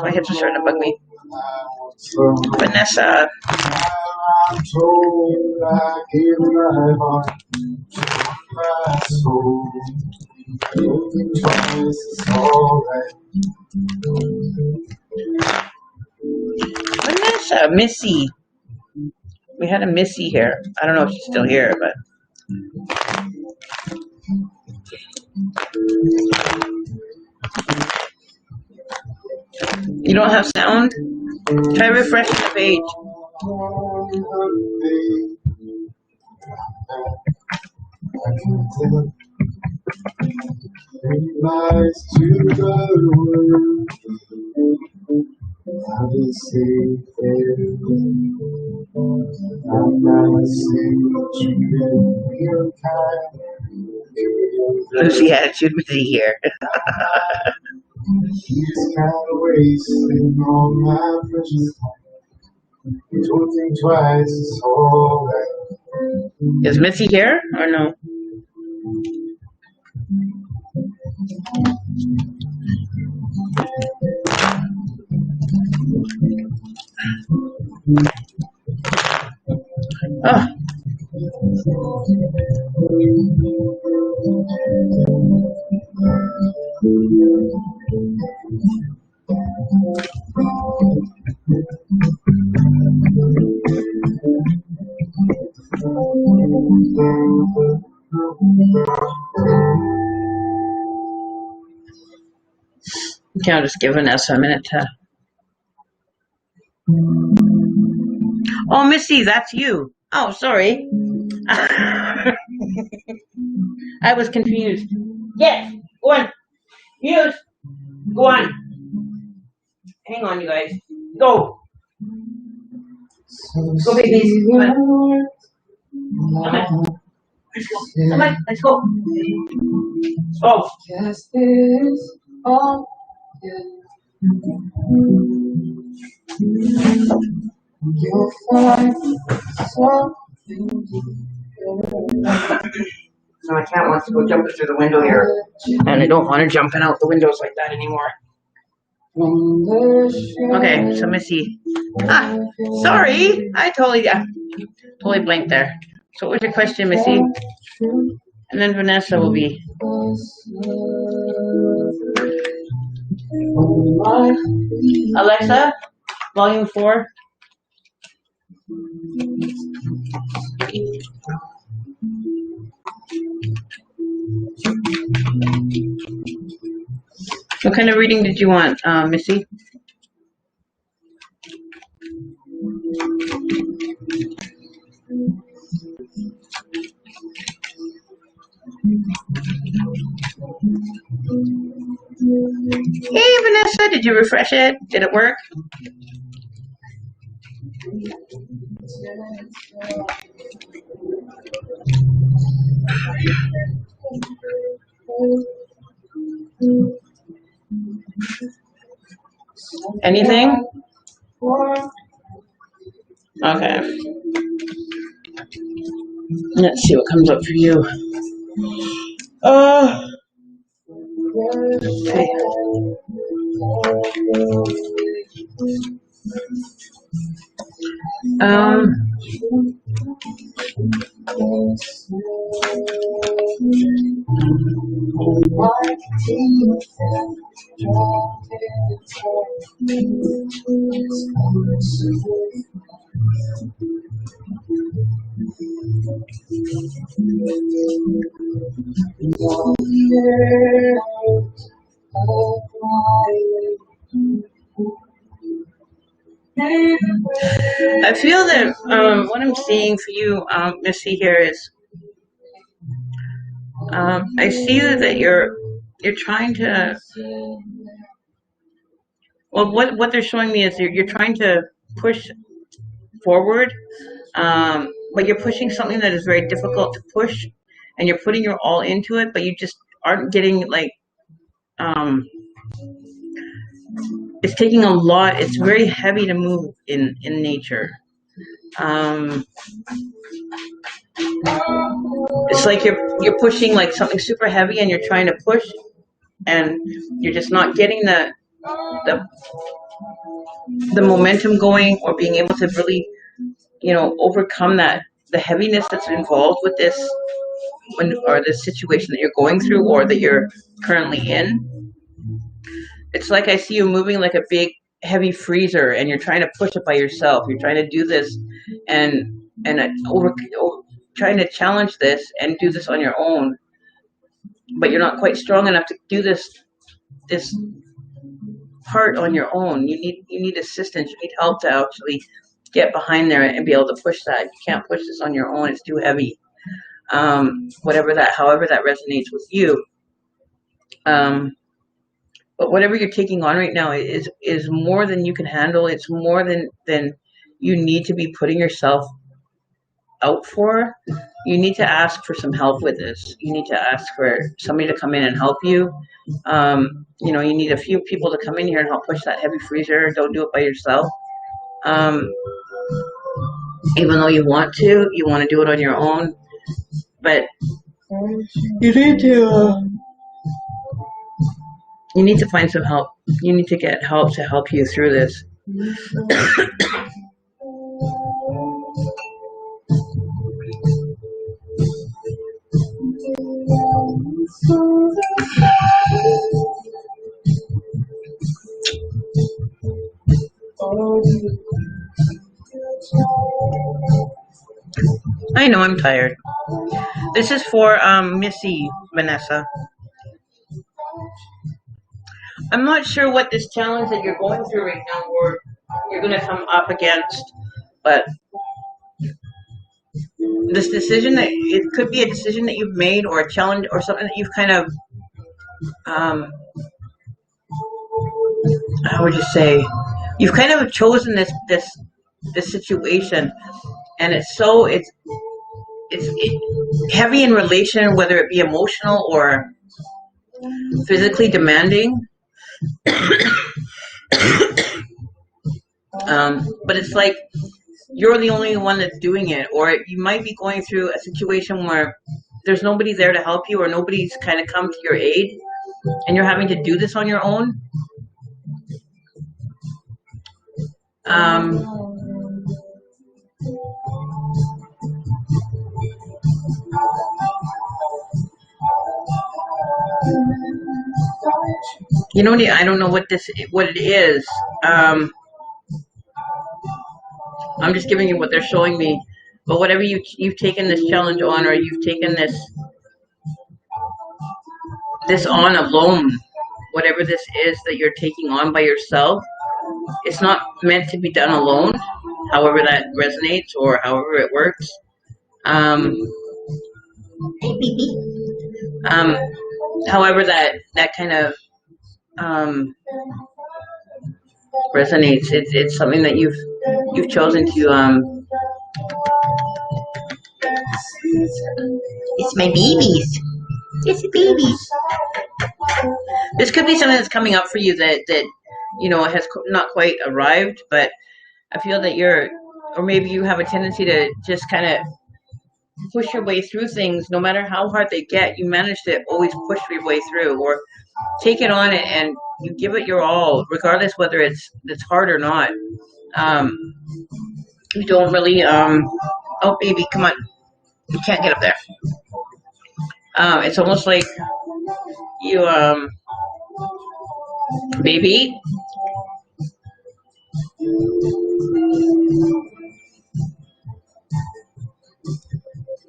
My hips are starting to bug me. Vanessa. I'm told I gave my heart to my soul. Don't think twice, it's alright. Vanessa, Missy. We had a Missy here. I don't know if she's still here, but. You don't have sound? Try refreshing the page. Lies to the world. I'll just say I'm not saying that you can be kind. Lucy Attitude Missy here. He's kind of wasting all my precious time. Don't think twice, it's alright. Is Missy here or no? Oh. Okay, I'll just give Vanessa a minute to. Oh, Missy, that's you. Oh, sorry. I was confused. Yes, go on. Muse. Go on. Hang on, you guys. Go. Go, babies. Come on. Come on. Let's go. Come on. Let's go. Oh. Yes, this all. You'll find something No, I can't want to go jumping through the window here. And I don't want to jumping out the windows like that anymore. Okay, so Missy. Ah, sorry. I totally blanked there. So what was your question, Missy? And then Vanessa will be. Alexa, volume 4. What kind of reading did you want, Missy? Hey, Vanessa, did you refresh it? Did it work? Anything? Okay. Let's see what comes up for you. Okay. I feel that what I'm seeing for you, Missy, here is I see that you're trying to. Well, what they're showing me is you're trying to push forward, but you're pushing something that is very difficult to push, and you're putting your all into it, but you just aren't getting like. It's taking a lot. It's very heavy to move in nature. It's like you're pushing like something super heavy, and you're trying to push, and you're just not getting the momentum going, or being able to really, overcome the heaviness that's involved with this or this situation that you're going through or that you're currently in. It's like I see you moving like a big heavy freezer, and you're trying to push it by yourself. You're trying to do this and trying to challenge this and do this on your own, but you're not quite strong enough to do this part on your own. You need assistance. You need help to actually get behind there and be able to push that. You can't push this on your own. It's too heavy. However that resonates with you. But whatever you're taking on right now is more than you can handle. It's more than you need to be putting yourself out for. You need to ask for some help with this. You need to ask for somebody to come in and help you. You need a few people to come in here and help push that heavy freezer. Don't do it by yourself. Even though you want to do it on your own. But you need to find some help. You need to get help to help you through this. I know I'm tired. This is for Missy, Vanessa. I'm not sure what this challenge that you're going through right now or you're going to come up against, but this decision that it could be a decision that you've made or a challenge or something that you've kind of, how would you say, you've kind of chosen this situation, and it's heavy in relation, whether it be emotional or physically demanding. But it's like you're the only one that's doing it, or you might be going through a situation where there's nobody there to help you, or nobody's kind of come to your aid, and you're having to do this on your own. You know, I don't know what it is. I'm just giving you what they're showing me. But whatever you've taken this challenge on, or you've taken this on alone, whatever this is that you're taking on by yourself, it's not meant to be done alone. However that resonates or however it works. However that kind of resonates. It's something that you've chosen to it's my babies. It's the babies. This could be something that's coming up for you that you know has not quite arrived, but I feel that or maybe you have a tendency to just kind of push your way through things, no matter how hard they get. You manage to always push your way through, or take it on and you give it your all, regardless whether it's hard or not. You don't really oh baby, come on, you can't get up there. It's almost like you baby,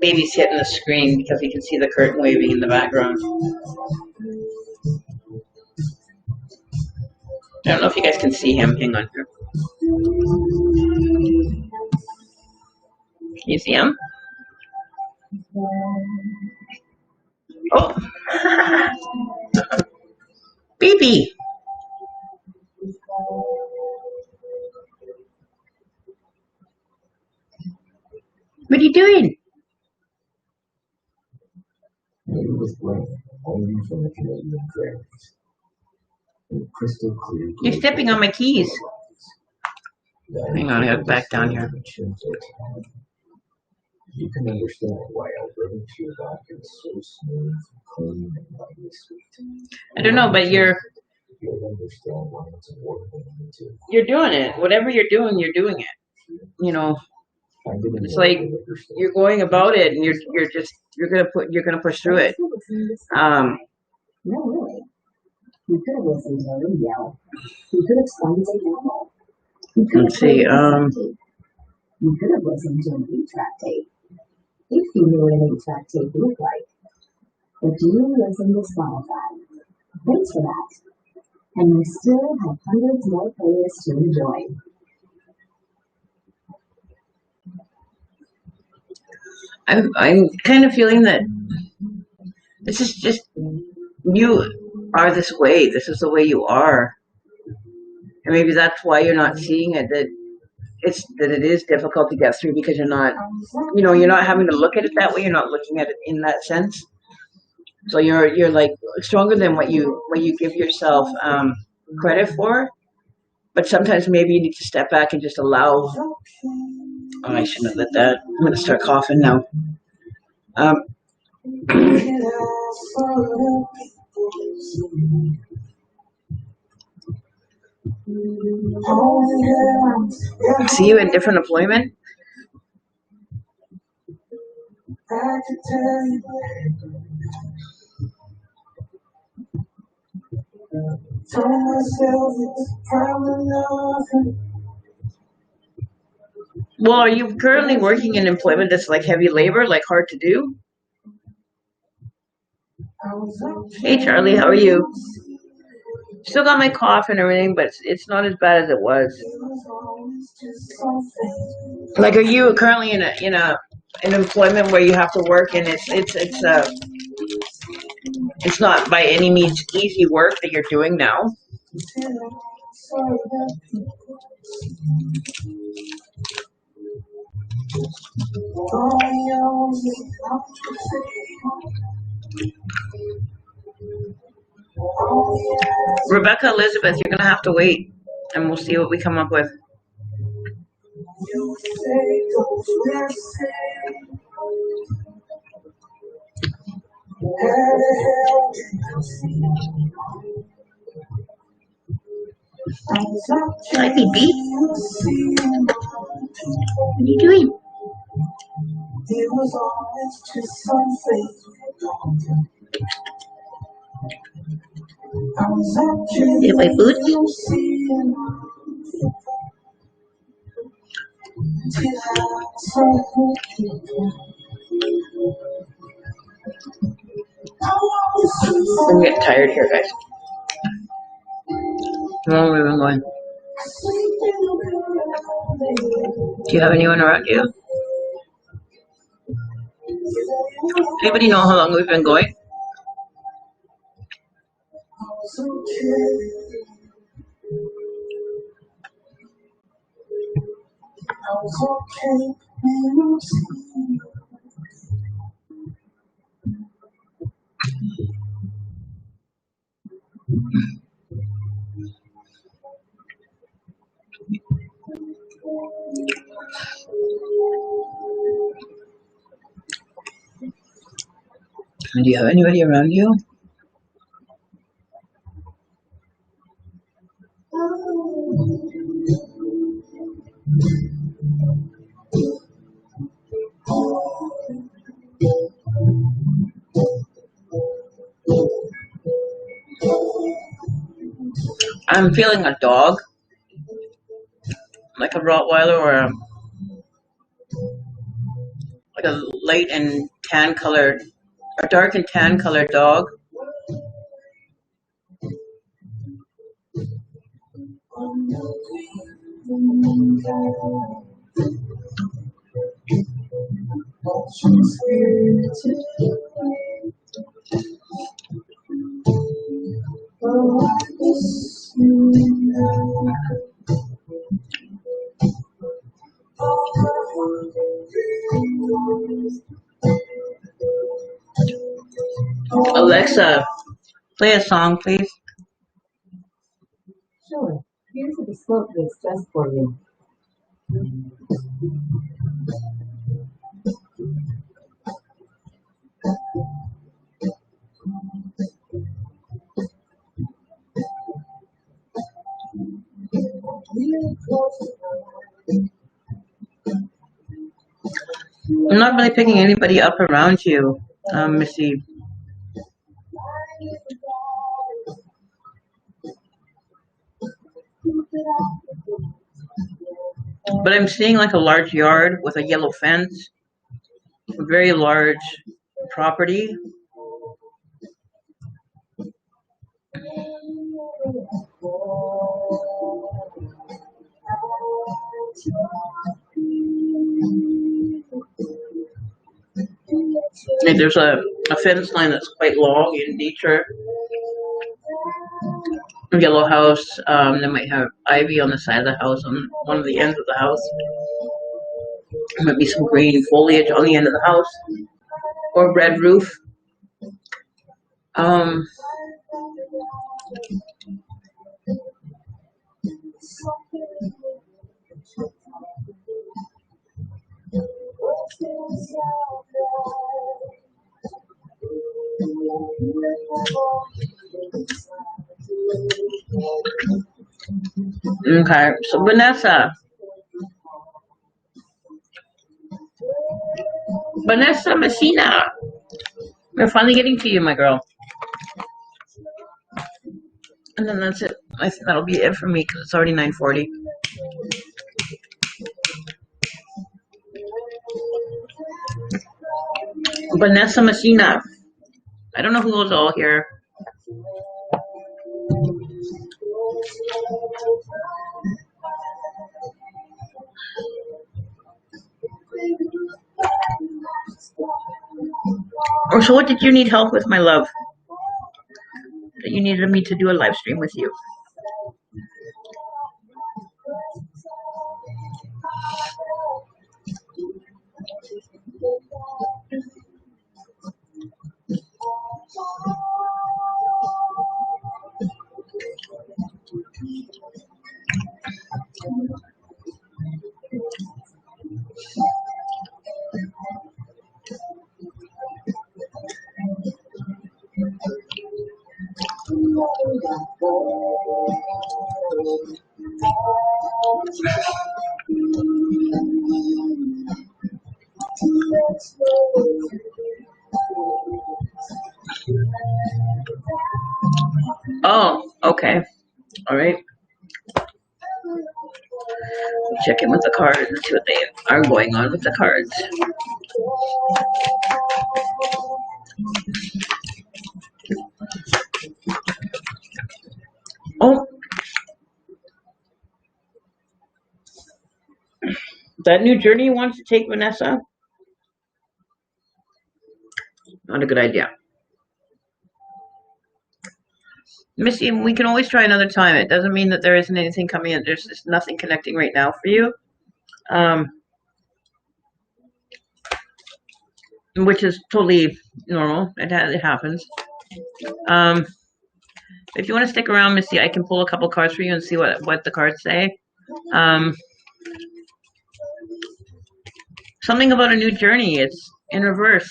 baby's hitting the screen because he can see the curtain waving in the background. I don't know if you guys can see him. Hang on here. Can you see him? Oh, baby. What are you doing? You're stepping on my keys. Hang on, I gotta back down here. You can understand why Alberta Pure Vodka is so smooth, clean, and lightly sweet. I don't know, but you'll understand why it's award-winning too. You're doing it. Whatever you're doing it. You know, it's like you're going about it, and you're gonna push through it. No, really. You could have listened to her yell. You could have spun to camel. You could Let's see. You could have listened to an 8-track tape. If you knew what an 8-track tape looked like. But you listened to Spotify. Thanks for that. And you still have hundreds more playlists to enjoy. I'm kind of feeling that this is just, you are this way. This is the way you are. And maybe that's why you're not seeing it, that it is difficult to get through, because you're not having to look at it that way. You're not looking at it in that sense. So you're like stronger than what you give yourself credit for. But sometimes maybe you need to step back and just allow. Oh, I shouldn't have let that. I'm going to start coughing now. See you in different employment. Well, are you currently working in employment that's like heavy labor, like hard to do? Hey, Charlie, how are you? Still got my cough and everything, but it's not as bad as it was. Like, are you currently in an employment where you have to work, and it's not by any means easy work that you're doing now? Rebecca Elizabeth, you're gonna have to wait, and we'll see what we come up with. Hi, baby. What are you doing? Did my boots? I'm getting tired here, guys. How long have we been going? Do you have anyone around you? Anybody know how long we've been going? Do you have anybody around you? I'm feeling a dog, like a Rottweiler or like a light and tan colored, a dark and tan colored dog. Alexa, play a song, please. Sure. Here's a bespoke mix just for you. I'm not really picking anybody up around you, Missy. But I'm seeing like a large yard with a yellow fence, a very large property. Like there's a fence line that's quite long in nature. A yellow house. They might have ivy on the side of the house, on one of the ends of the house. There might be some green foliage on the end of the house, or red roof. Okay, so Vanessa Messina, we're finally getting to you, my girl. And then that's it. I think that'll be it for me because it's already 9:40. Vanessa Messina. I don't know who was all here. Or so what did you need help with, my love? That you needed me to do a live stream with you? Oh, okay. All right. Check in with the cards and see what they are going on with the cards. Oh, that new journey you wanted to take, Vanessa? Not a good idea. Missy, we can always try another time. It doesn't mean that there isn't anything coming in. There's just nothing connecting right now for you. Which is totally normal. It happens. If you want to stick around, Missy, I can pull a couple cards for you and see what the cards say. Something about a new journey. It's in reverse.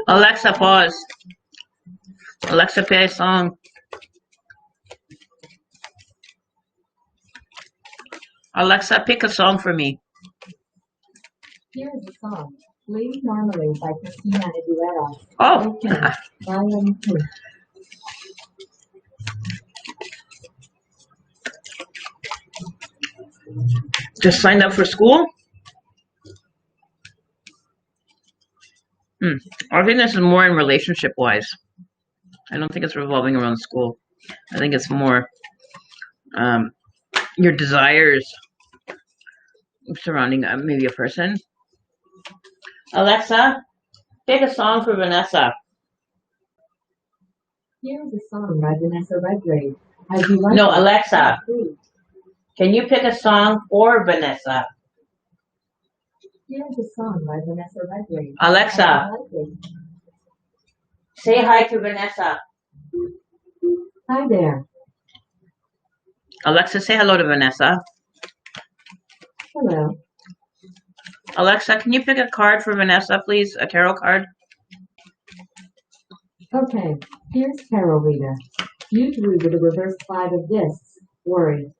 Alexa, pause. Alexa, play a song. Alexa, pick a song for me. Here is the song, Lady Marmalade by Christina Aguilera. Oh. Okay, volume 2. Just signed up for school? I think this is more in relationship-wise. I don't think it's revolving around school. I think it's more your desires surrounding maybe a person. Alexa, pick a song for Vanessa. Here is a song by Vanessa Redgrave. As you like No, it, Alexa, please. can you pick a song for Vanessa? Here is a song by Vanessa Redgrave. Alexa, As you like it. say hi to Vanessa. Hi there. Alexa, say hello to Vanessa. Hello. Alexa, can you pick a card for Vanessa, please? A tarot card? Okay, here's Tarot Reader. You drew with a reversed 5 of discs. Worry.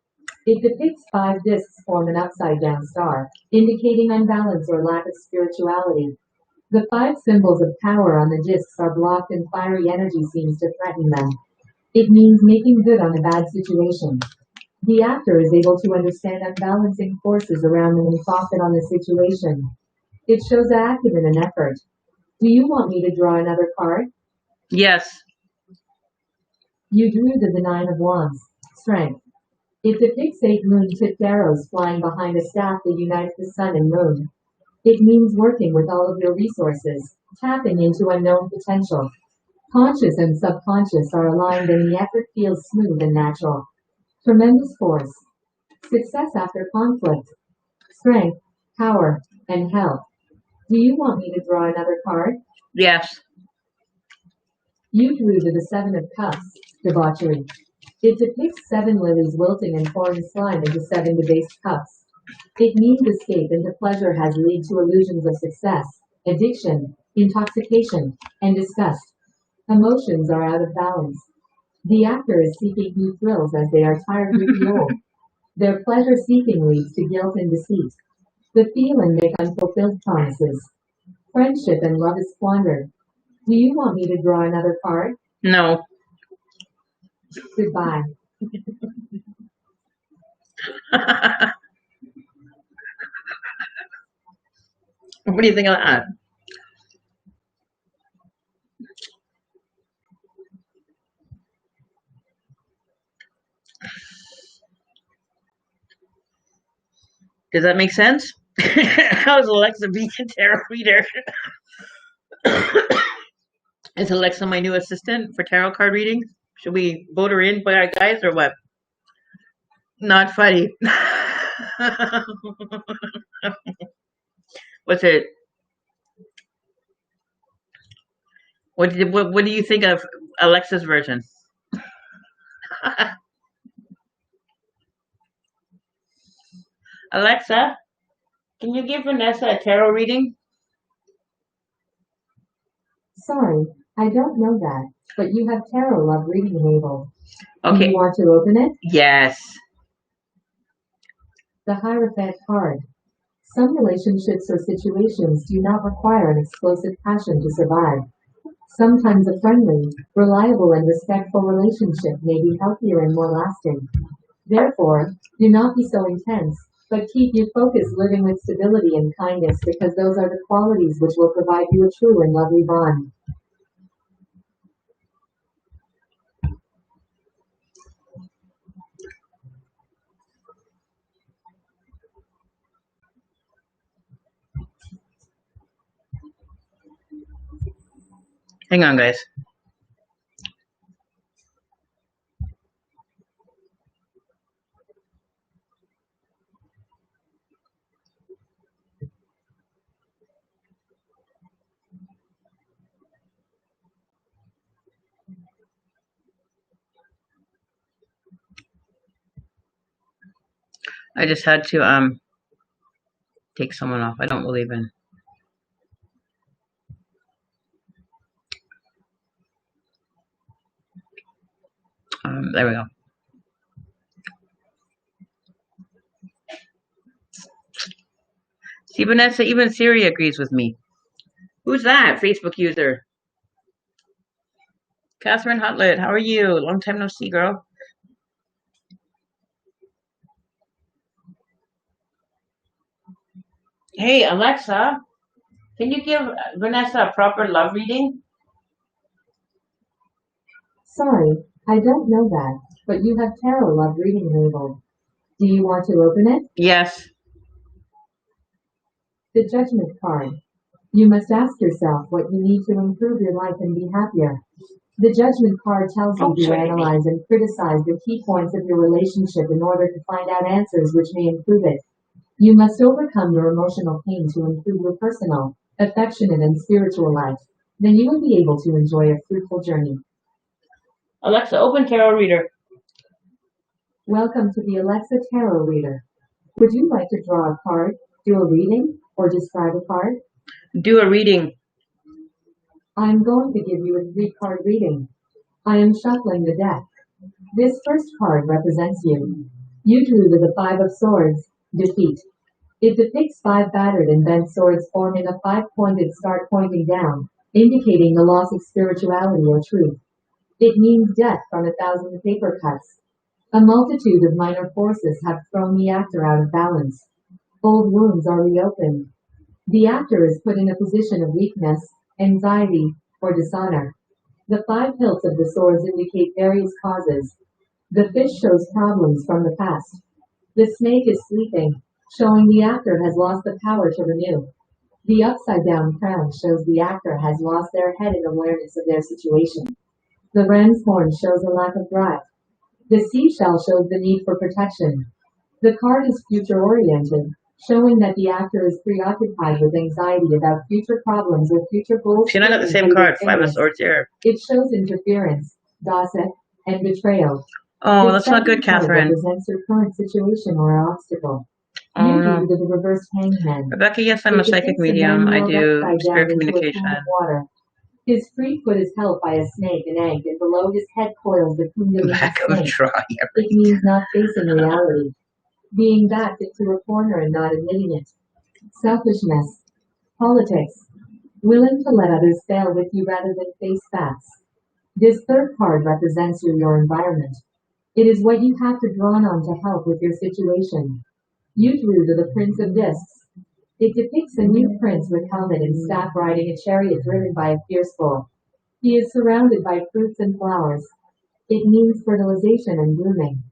It depicts 5 discs form an upside-down star, indicating unbalance or lack of spirituality. The 5 symbols of power on the discs are blocked and fiery energy seems to threaten them. It means making good on a bad situation. The actor is able to understand unbalancing forces around them and profit on the situation. It shows acumen and effort. Do you want me to draw another card? Yes. You drew the 9 of Wands. Strength. It depicts 8 moon-tipped arrows flying behind a staff that unites the sun and moon. It means working with all of your resources, tapping into unknown potential. Conscious and subconscious are aligned and the effort feels smooth and natural. Tremendous force. Success after conflict. Strength, power, and health. Do you want me to draw another card? Yes. You drew the 7 of Cups. Debauchery. It depicts 7 lilies wilting and pouring slime into 7 debased cups. It means escape into pleasure has lead to illusions of success, addiction, intoxication, and disgust. Emotions are out of balance. The actor is seeking new thrills as they are tired with the old. Their pleasure-seeking leads to guilt and deceit. The feel and make unfulfilled promises. Friendship and love is squandered. Do you want me to draw another card? No. Goodbye. What do you think of that? Does that make sense? How's Alexa being a tarot reader? Is Alexa my new assistant for tarot card readings? Should we vote her in by our guys or what? Not funny. What's it? What do you think of Alexa's version? Alexa, can you give Vanessa a tarot reading? Sorry, I don't know that, but you have tarot love reading enabled. Do Okay. you want to open it? Yes. The Hierophant card. Some relationships or situations do not require an explosive passion to survive. Sometimes a friendly, reliable, and respectful relationship may be healthier and more lasting. Therefore, do not be so intense, but keep you focused, living with stability and kindness, because those are the qualities which will provide you a true and lovely bond. Hang on, guys. I just had to take someone off. I don't believe in. There we go. See, Vanessa, even Siri agrees with me. Who's that Facebook user? Catherine Hutlet, how are you? Long time no see, girl. Hey, Alexa, can you give Vanessa a proper love reading? Sorry, I don't know that, but you have tarot love reading enabled. Do you want to open it? Yes. The Judgment card. You must ask yourself what you need to improve your life and be happier. The Judgment card tells you to analyze and criticize the key points of your relationship in order to find out answers which may improve it. You must overcome your emotional pain to improve your personal, affectionate, and spiritual life. Then you will be able to enjoy a fruitful journey. Alexa, open tarot reader. Welcome to the Alexa Tarot Reader. Would you like to draw a card, do a reading, or describe a card? Do a reading. I'm going to give you a 3-card reading. I am shuffling the deck. This first card represents you. You drew the 5 of Swords, defeat. It depicts 5 battered and bent swords forming a 5-pointed star pointing down, indicating the loss of spirituality or truth. It means death from 1,000 paper cuts. A multitude of minor forces have thrown the actor out of balance. Old wounds are reopened. The actor is put in a position of weakness, anxiety, or dishonor. The 5 hilts of the swords indicate various causes. The fish shows problems from the past. The snake is sleeping, showing the actor has lost the power to renew. The upside-down crown shows the actor has lost their head in awareness of their situation. The ram's horn shows a lack of drive. The seashell shows the need for protection. The card is future-oriented, showing that the actor is preoccupied with anxiety about future problems or future goals. See, I got the same card, 5 of Swords here. It shows interference, gossip, and betrayal. Oh, that's not good, Catherine. Represents your current situation or obstacle. Oh, no. The reverse hangman. Rebecca, yes, I'm a psychic medium. I do spirit communication. His free foot is held by a snake and egg, and below his head coils the kundalini snake. It means not facing reality. Being backed into a corner and not admitting it. Selfishness. Politics. Willing to let others fail with you rather than face facts. This third card represents your environment. It is what you have to draw on to help with your situation. You drew to the Prince of Discs. It depicts a new prince with helmet and staff riding a chariot driven by a fierce bull. He is surrounded by fruits and flowers. It means fertilization and blooming.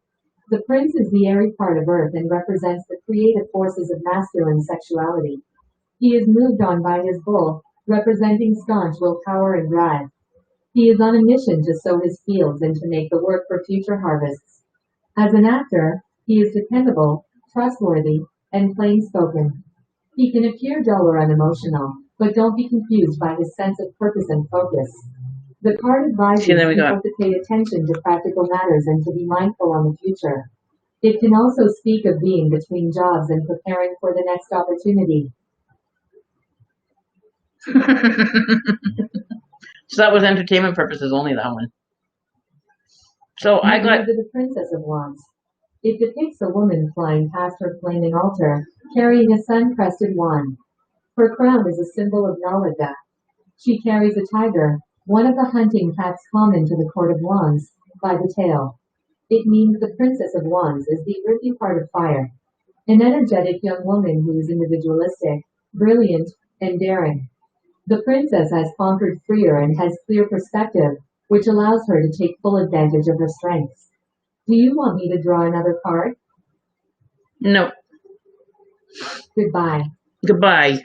The prince is the airy part of earth and represents the creative forces of masculine sexuality. He is moved on by his bull, representing staunch willpower and drive. He is on a mission to sow his fields and to make the work for future harvests. As an actor, he is dependable, trustworthy, and plain-spoken. He can appear dull or unemotional, but don't be confused by his sense of purpose and focus. The card advises See, there we people go. to pay attention to practical matters and to be mindful on the future. It can also speak of being between jobs and preparing for the next opportunity. So that was entertainment purposes only, that one. So I got The Princess of Wands. It depicts a woman flying past her flaming altar, carrying a sun-crested wand. Her crown is a symbol of Nalaga. She carries a tiger, one of the hunting cats common to the Court of Wands, by the tail. It means the Princess of Wands is the earthy part of fire, an energetic young woman who is individualistic, brilliant, and daring. The princess has conquered fear and has clear perspective, which allows her to take full advantage of her strengths. Do you want me to draw another card? no. Goodbye. Goodbye.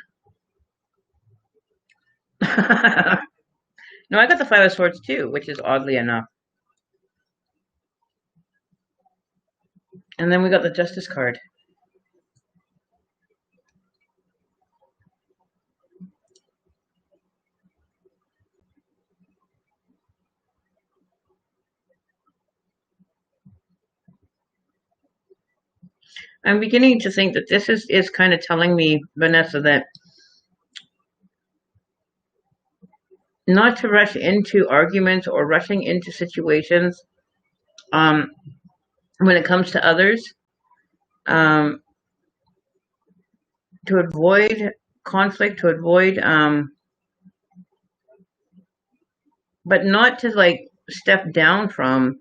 No, I got the Five of Swords too, which is oddly enough. And then we got the Justice card. I'm beginning to think that this is kind of telling me, Vanessa, that not to rush into arguments or rushing into situations when it comes to others, to avoid conflict, to avoid, but not to like step down from,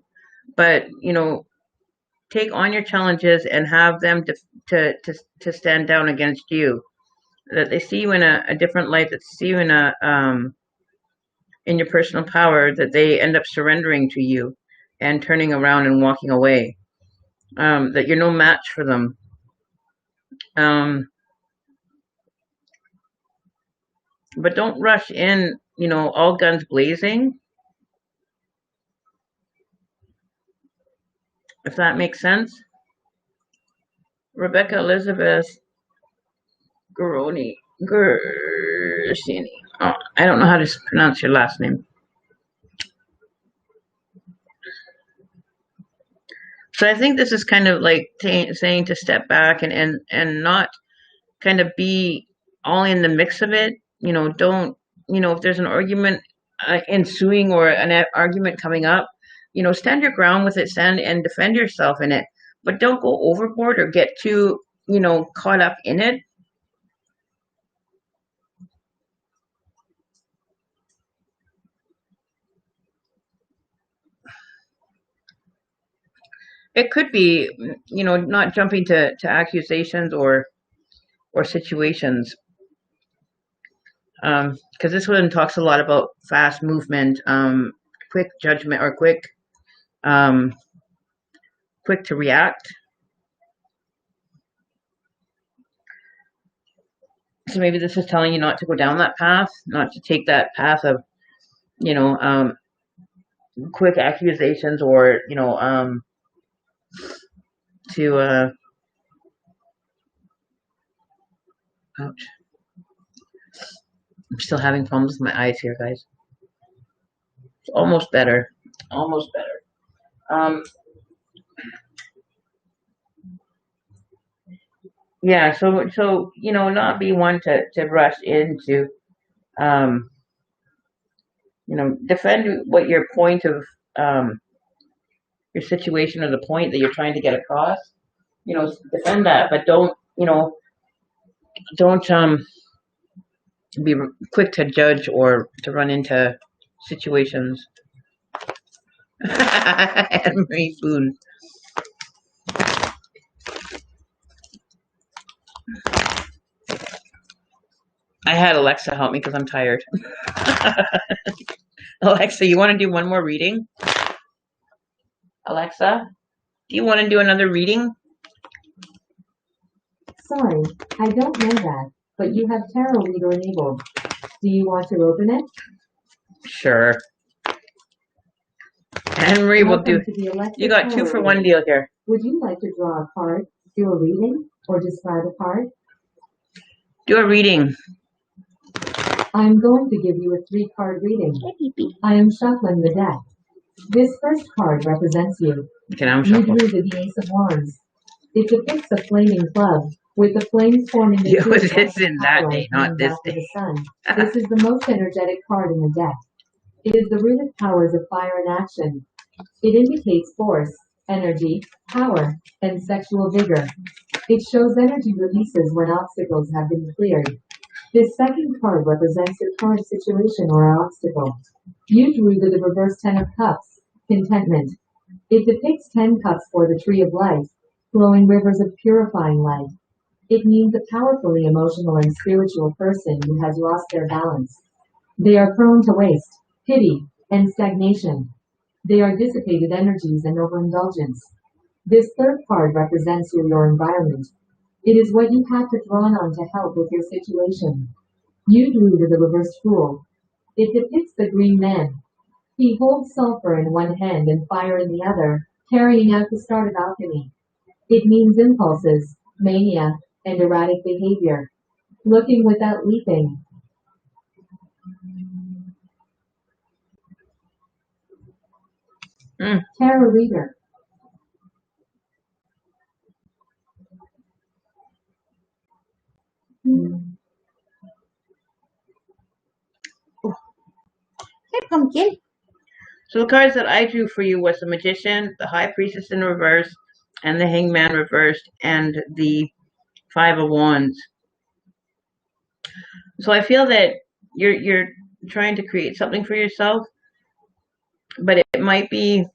but take on your challenges and have them to stand down against you. That they see you in a different light. That they see you in your personal power. That they end up surrendering to you and turning around and walking away. That you're no match for them. But don't rush in, all guns blazing. If that makes sense. Rebecca Elizabeth Garoni. Gersini. Oh, I don't know how to pronounce your last name. So I think this is kind of like saying to step back and not kind of be all in the mix of it. Don't, if there's an argument ensuing or an argument coming up, stand your ground with it, stand and defend yourself in it, but don't go overboard or get too, caught up in it. It could be, not jumping to accusations or situations. Because this one talks a lot about fast movement, quick judgment, or quick to react. So maybe this is telling you not to go down that path, not to take that path of, quick accusations or, to, ouch. I'm still having problems with my eyes here, guys. It's almost better. Almost better. Yeah, so not be one to rush into, defend what your point of your situation or the point that you're trying to get across. Defend that, but don't be quick to judge or to run into situations. Anne-Marie Boone. I had Alexa help me because I'm tired. Alexa, you want to do one more reading? Alexa, do you want to do another reading? Sorry, I don't know that, but you have Tarot Reader enabled. Do you want to open it? Sure. Henry will do. Welcome to the Alexa You got Tarot 2 for Reader. 1 deal here. Would you like to draw a card, do a reading, or describe a card? Do a reading. I'm going to give you a 3-card reading. I am shuffling the deck. This first card represents you. Okay, now I'm You shuffling. drew the Ace of Wands. It depicts a flaming club, with the flames forming Yeah, into was a this in that day, not this after day. the sun. This is the most energetic card in the deck. It is the rooted powers of fire in action. It indicates force, energy, power, and sexual vigor. It shows energy releases when obstacles have been cleared. This second card represents your current situation or obstacle. You drew the reverse 10 of Cups, contentment. It depicts 10 cups for the tree of life, flowing rivers of purifying light. It means a powerfully emotional and spiritual person who has lost their balance. They are prone to waste, pity, and stagnation. They are dissipated energies and overindulgence. This third card represents your environment. It is what you have to draw on to help with your situation. You drew the reversed Fool. It depicts the green man. He holds sulfur in one hand and fire in the other, carrying out the start of alchemy. It means impulses, mania, and erratic behavior. Looking without leaping. Tarot Reader. Hey, pumpkin. So the cards that I drew for you was the Magician, the High Priestess in reverse, and the Hangman reversed, and the 5 of Wands. So I feel that you're trying to create something for yourself, but it might be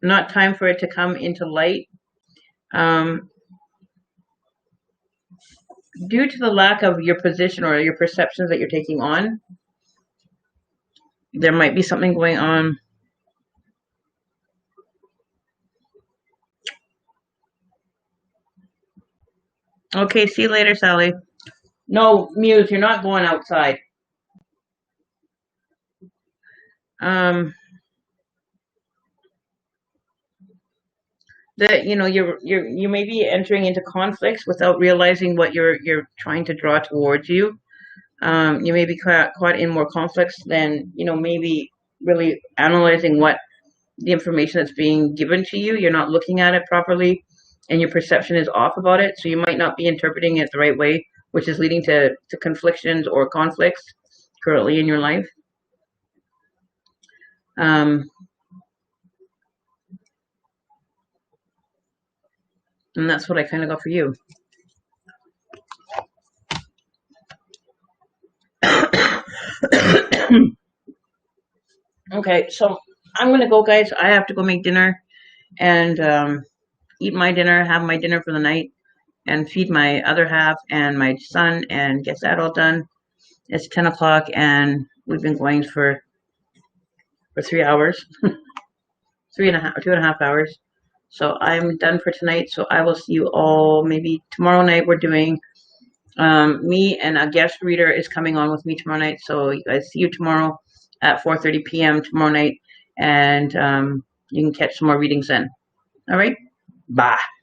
not time for it to come into light. Due to the lack of your position or your perceptions that you're taking on, there might be something going on. Okay, see you later, Sally. No, Muse, you're not going outside. That you may be entering into conflicts without realizing what you're trying to draw towards you. You may be caught in more conflicts than maybe really analyzing what the information that's being given to you. You're not looking at it properly, and your perception is off about it. So you might not be interpreting it the right way, which is leading to conflictions or conflicts currently in your life. And that's what I kind of got for you. Okay, so I'm gonna go, guys. I have to go make dinner and eat my dinner, have my dinner for the night, and feed my other half and my son, and get that all done. It's 10 o'clock, and we've been going for 3 hours, 2.5 hours. So I'm done for tonight. So I will see you all maybe tomorrow night. We're doing me and a guest reader is coming on with me tomorrow night. So you guys, see you tomorrow at 4:30 p.m. tomorrow night, and you can catch some more readings then. All right, bye.